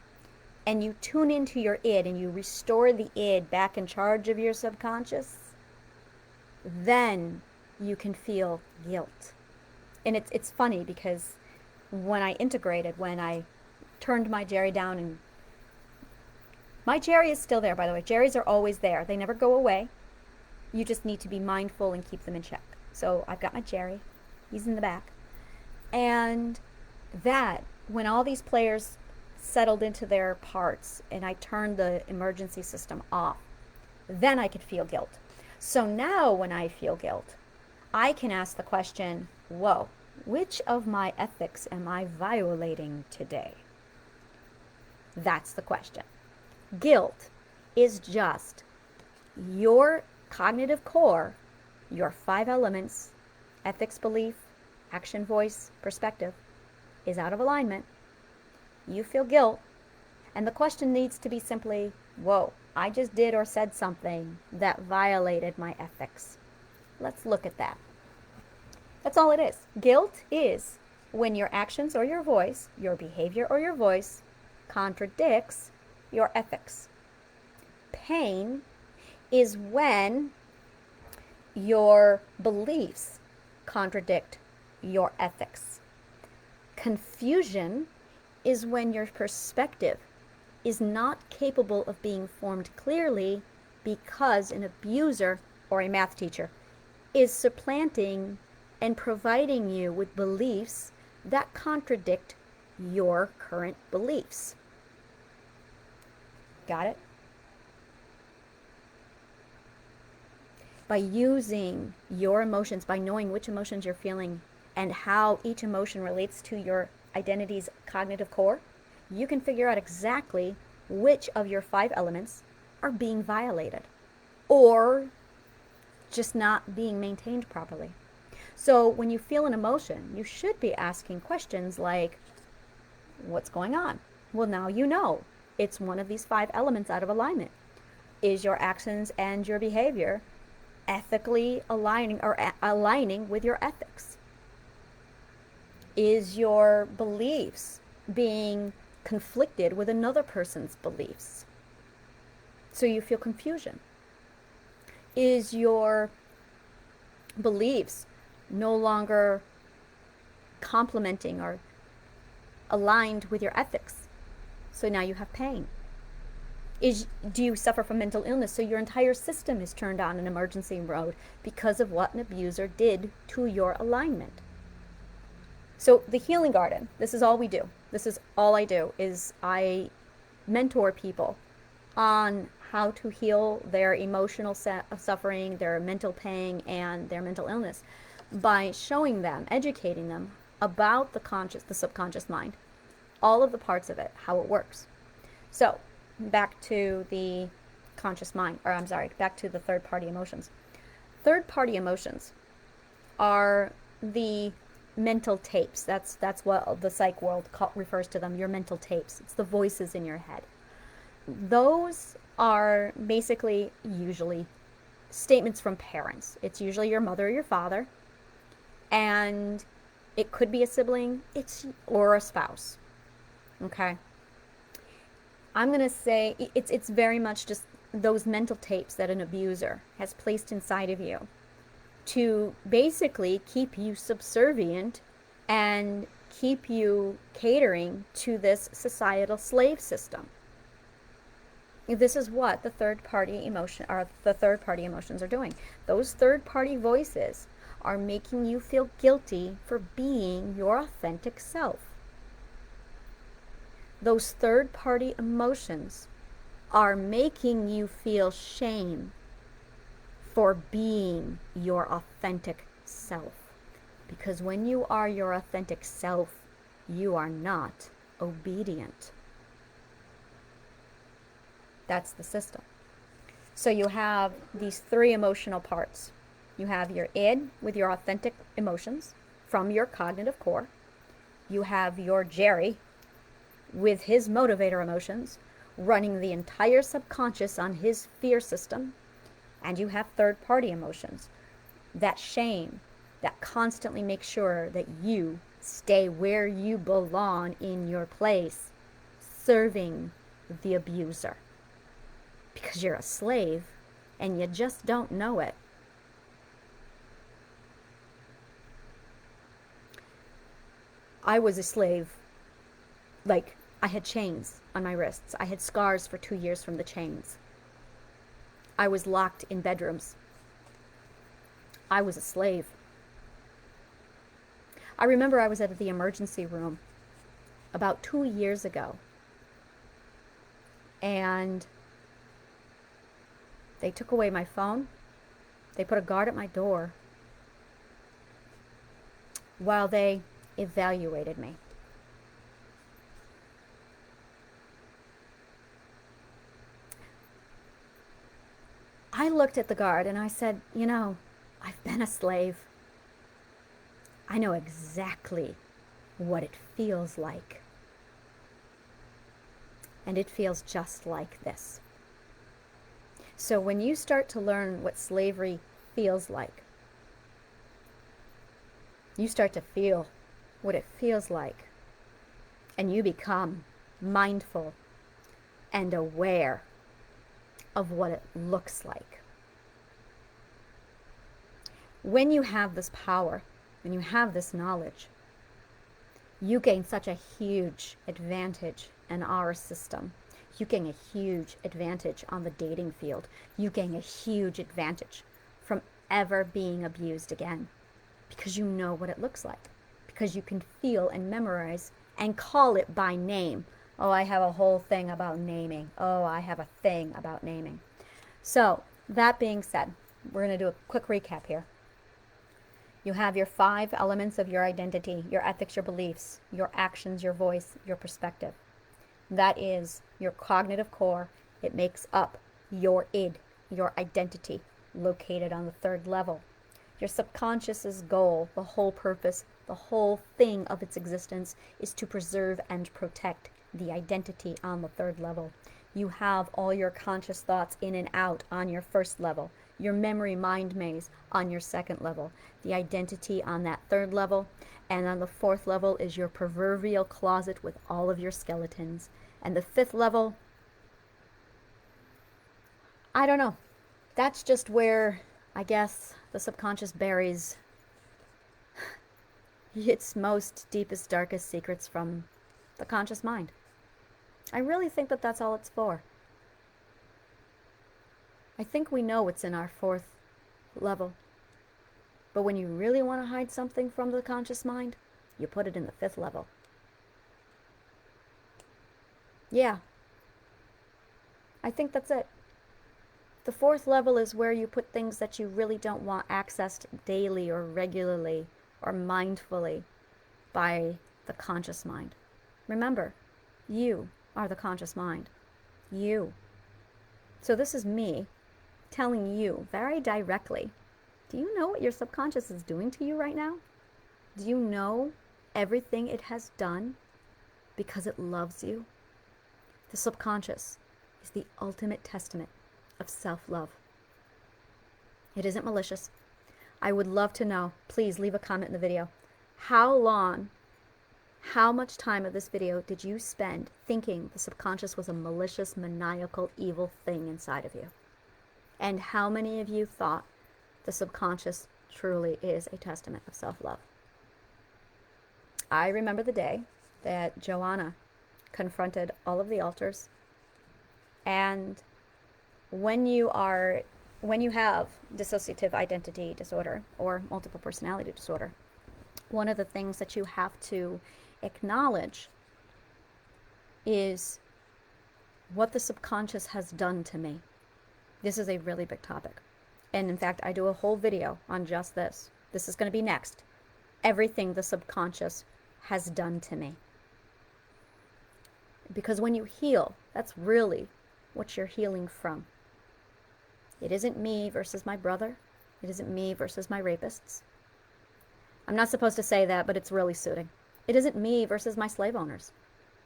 and you tune into your id and you restore the id back in charge of your subconscious, then you can feel guilt. And it's funny because when I integrated, when I turned my Jerry down, and my Jerry is still there, by the way. Jerrys are always there. They never go away. You just need to be mindful and keep them in check. So I've got my Jerry. He's in the back. And that, when all these players settled into their parts and I turned the emergency system off, then I could feel guilt. So now when I feel guilt, I can ask the question, whoa, which of my ethics am I violating today? That's the question. Guilt is just your cognitive core, your 5 elements, ethics, belief, action, voice, perspective, is out of alignment. You feel guilt, and the question needs to be simply, whoa, I just did or said something that violated my ethics. Let's look at that. That's all it is. Guilt is when your actions or your voice, your behavior or your voice, contradicts your ethics. Pain is when your beliefs contradict your ethics. Confusion is when your perspective is not capable of being formed clearly because an abuser or a math teacher is supplanting and providing you with beliefs that contradict your current beliefs. Got it? By using your emotions, by knowing which emotions you're feeling and how each emotion relates to your identity's cognitive core, you can figure out exactly which of your 5 elements are being violated or just not being maintained properly. So when you feel an emotion, you should be asking questions like, what's going on? Well, now you know it's one of these 5 elements out of alignment. Is your actions and your behavior ethically aligning with your ethics? Is your beliefs being conflicted with another person's beliefs? So you feel confusion. Is your beliefs no longer complementing or aligned with your ethics? So now you have pain. Do you suffer from mental illness? So your entire system is turned on in emergency mode because of what an abuser did to your alignment. So the Healing Garden, this is all we do. This is all I do, is I mentor people on how to heal their emotional suffering, their mental pain, and their mental illness by showing them, educating them about the subconscious mind, all of the parts of it, how it works. So back to the conscious mind, back to the third-party emotions. Third-party emotions are the mental tapes. That's what the psych world refers to them, your mental tapes. It's the voices in your head. Those are basically usually statements from parents. It's usually your mother or your father, and it could be a sibling, or a spouse. Okay? I'm going to say it's very much just those mental tapes that an abuser has placed inside of you to basically keep you subservient and keep you catering to this societal slave system. This is what the third party emotions are doing. Those third party voices are making you feel guilty for being your authentic self. Those third party emotions are making you feel shame for being your authentic self. Because when you are your authentic self, you are not obedient. That's the system. So you have these three emotional parts. You have your id with your authentic emotions from your cognitive core. You have your Jerry with his motivator emotions running the entire subconscious on his fear system. And you have third-party emotions, that shame, that constantly makes sure that you stay where you belong in your place, serving the abuser. Because you're a slave and you just don't know it. I was a slave. Like, I had chains on my wrists. I had scars for 2 years from the chains. I was locked in bedrooms. I was a slave. I remember I was at the emergency room about 2 years ago, and they took away my phone. They put a guard at my door while they evaluated me. I looked at the guard and I said, you know, I've been a slave. I know exactly what it feels like. And it feels just like this. So when you start to learn what slavery feels like, you start to feel what it feels like, and you become mindful and aware of what it looks like. When you have this power, when you have this knowledge, you gain such a huge advantage in our system. You gain a huge advantage on the dating field. You gain a huge advantage from ever being abused again, because you know what it looks like, because you can feel and memorize and call it by name. Oh, I have a whole thing about naming. Oh, I have a thing about naming. So, that being said, we're going to do a quick recap here. You have your 5 elements of your identity, your ethics, your beliefs, your actions, your voice, your perspective. That is your cognitive core. It makes up your id, your identity, located on the 3rd level. Your subconscious's goal, the whole purpose, the whole thing of its existence is to preserve and protect the identity on the 3rd level. You have all your conscious thoughts in and out on your 1st level, your memory mind maze on your 2nd level, the identity on that 3rd level, and on the 4th level is your proverbial closet with all of your skeletons. And the 5th level, I don't know. That's just where, I guess, the subconscious buries its most deepest, darkest secrets from the conscious mind. I really think that that's all it's for. I think we know what's in our 4th level. But when you really want to hide something from the conscious mind, you put it in the 5th level. Yeah. I think that's it. The 4th level is where you put things that you really don't want accessed daily or regularly or mindfully by the conscious mind. Remember, you are the conscious mind. You. So this is me telling you very directly, do you know what your subconscious is doing to you right now? Do you know everything it has done because it loves you? The subconscious is the ultimate testament of self-love. It isn't malicious. I would love to know, please leave a comment in the video, how much time of this video did you spend thinking the subconscious was a malicious, maniacal, evil thing inside of you? And how many of you thought the subconscious truly is a testament of self-love? I remember the day that Joanna confronted all of the altars. And when you have dissociative identity disorder or multiple personality disorder, one of the things that you have to acknowledge is what the subconscious has done to me. This is a really big topic. And in fact, I do a whole video on just this. This is going to be next. Everything the subconscious has done to me. Because when you heal, that's really what you're healing from. It isn't me versus my brother. It isn't me versus my rapists. I'm not supposed to say that, but it's really suiting. It isn't me versus my slave owners.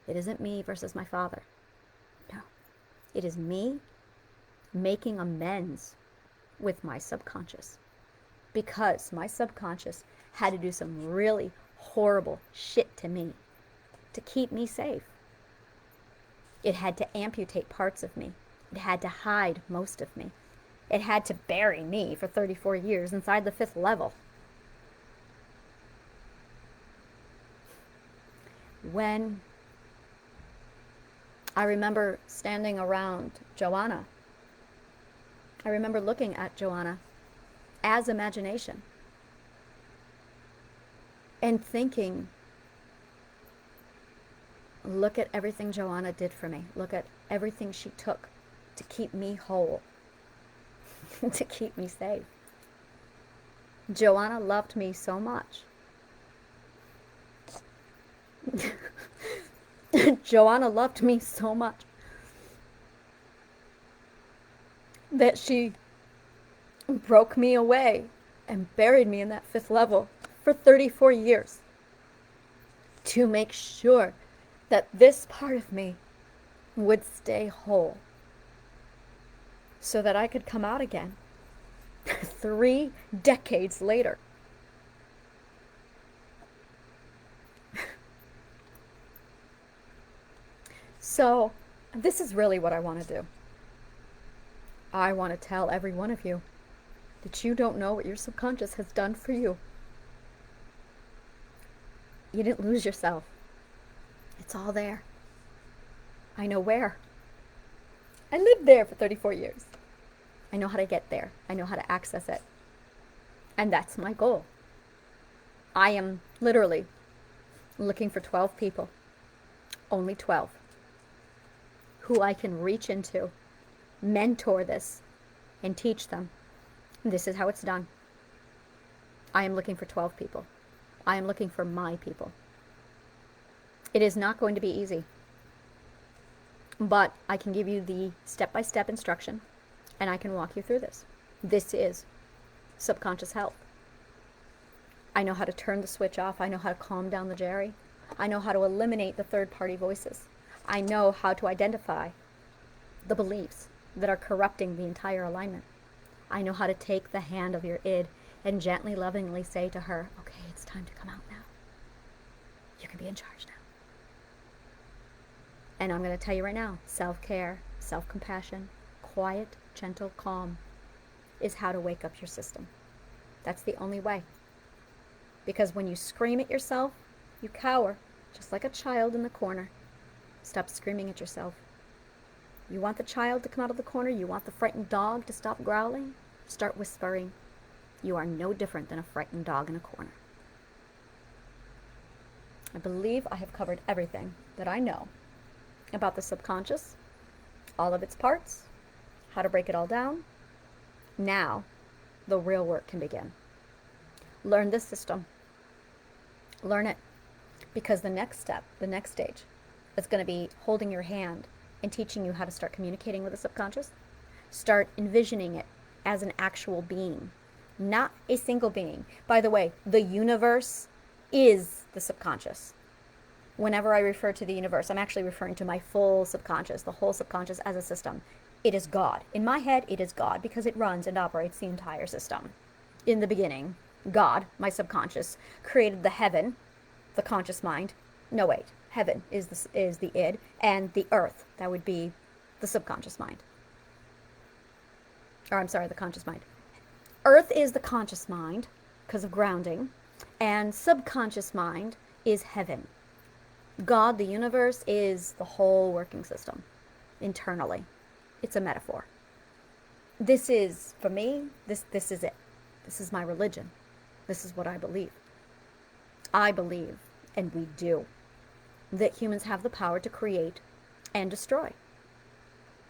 It isn't me versus my father. No. It is me making amends with my subconscious. Because my subconscious had to do some really horrible shit to me to keep me safe. It had to amputate parts of me. It had to hide most of me. It had to bury me for 34 years inside the 5th level. When I remember standing around Joanna, I remember looking at Joanna as imagination and thinking, look at everything Joanna did for me. Look at everything she took to keep me whole, to keep me safe. Joanna loved me so much. Joanna loved me so much that she broke me away and buried me in that 5th level for 34 years to make sure that this part of me would stay whole so that I could come out again 3 decades later. So, this is really what I want to do. I want to tell every one of you that you don't know what your subconscious has done for you. You didn't lose yourself. It's all there. I know where. I lived there for 34 years. I know how to get there. I know how to access it. And that's my goal. I am literally looking for 12 people. Only 12. Who I can reach into, mentor this, and teach them. This is how it's done. I am looking for 12 people. I am looking for my people. It is not going to be easy, but I can give you the step-by-step instruction, and I can walk you through this. This is subconscious health. I know how to turn the switch off. I know how to calm down the Jerry. I know how to eliminate the third-party voices. I know how to identify the beliefs that are corrupting the entire alignment. I know how to take the hand of your id and gently, lovingly say to her, okay, it's time to come out now. You can be in charge now. And I'm going to tell you right now, self-care, self-compassion, quiet, gentle, calm is how to wake up your system. That's the only way. Because when you scream at yourself, you cower, just like a child in the corner. Stop screaming at yourself. You want the child to come out of the corner? You want the frightened dog to stop growling? Start whispering. You are no different than a frightened dog in a corner. I believe I have covered everything that I know about the subconscious, all of its parts, how to break it all down. Now, the real work can begin. Learn this system. Learn it. Because the next step, the next stage, is going to be holding your hand and teaching you how to start communicating with the subconscious. Start envisioning it as an actual being, not a single being. By the way, the universe is the subconscious. Whenever I refer to the universe, I'm actually referring to my full subconscious, the whole subconscious as a system. It is God. In my head, it is God because it runs and operates the entire system. In the beginning, God, my subconscious, created the heaven, the conscious mind. No, wait. Heaven is the id, and the earth, that would be the subconscious mind. Or I'm sorry, the conscious mind. Earth is the conscious mind because of grounding, and subconscious mind is heaven. God, the universe, is the whole working system internally. It's a metaphor. This is, for me, this is it. This is my religion. This is what I believe. I believe, and we do, that humans have the power to create and destroy.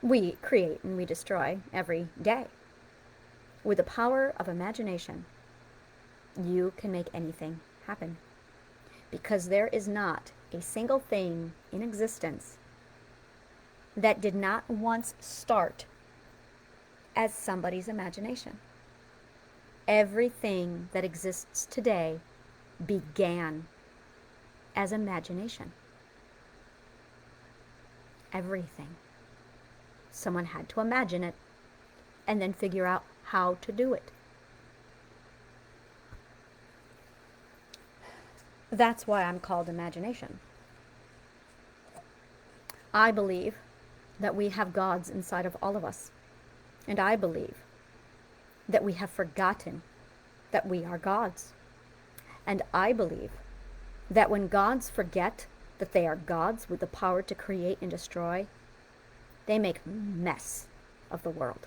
We create and we destroy every day. With the power of imagination, you can make anything happen. Because there is not a single thing in existence that did not once start as somebody's imagination. Everything that exists today began as imagination. Everything. Someone had to imagine it and then figure out how to do it. That's why I'm called imagination. I believe that we have gods inside of all of us. And I believe that we have forgotten that we are gods. And I believe that when gods forget that they are gods with the power to create and destroy, they make a mess of the world.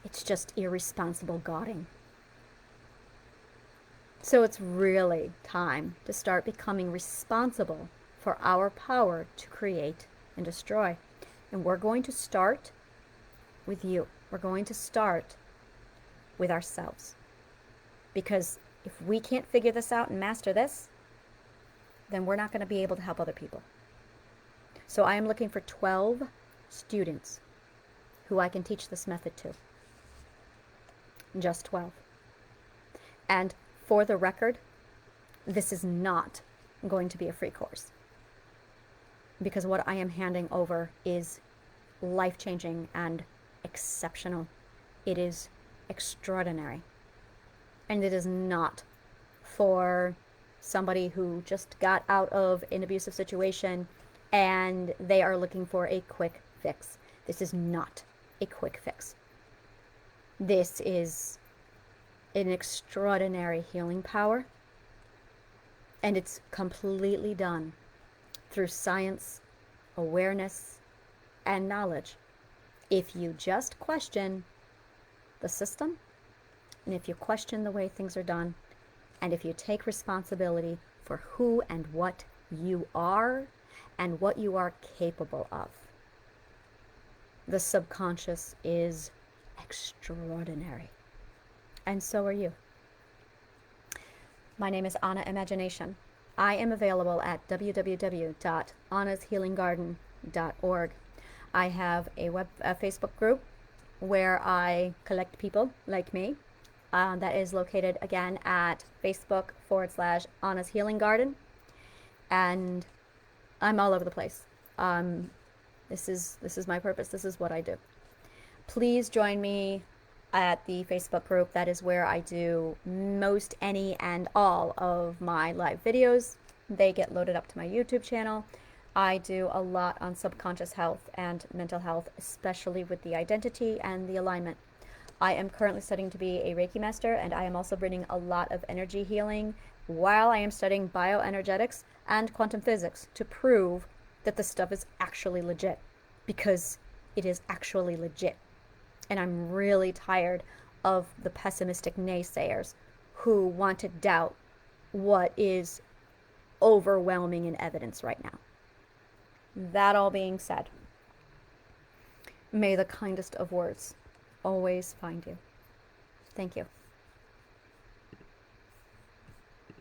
It's just irresponsible godding. So it's really time to start becoming responsible for our power to create and destroy. And we're going to start with you. We're going to start with ourselves. Because if we can't figure this out and master this, then we're not going to be able to help other people. So I am looking for 12 students who I can teach this method to. Just 12. And for the record, this is not going to be a free course. Because what I am handing over is life-changing and exceptional. It is extraordinary. And it is not for somebody who just got out of an abusive situation and they are looking for a quick fix. This is not a quick fix. This is an extraordinary healing power, and it's completely done through science, awareness, and knowledge. If you just question the system, and if you question the way things are done, and if you take responsibility for who and what you are and what you are capable of, the subconscious is extraordinary. And so are you. My name is Anna Imagination. I am available at www.annashealinggarden.org. I have a Facebook group where I collect people like me. That is located again at Facebook.com/Anna's Healing Garden. And I'm all over the place. This is my purpose. This is what I do. Please join me at the Facebook group. That is where I do most, any, and all of my live videos. They get loaded up to my YouTube channel. I do a lot on subconscious health and mental health, especially with the identity and the alignment. I am currently studying to be a Reiki master, and I am also bringing a lot of energy healing while I am studying bioenergetics and quantum physics to prove that the stuff is actually legit, because it is actually legit. And I'm really tired of the pessimistic naysayers who want to doubt what is overwhelming in evidence right now. That all being said, may the kindest of words always find you. Thank you.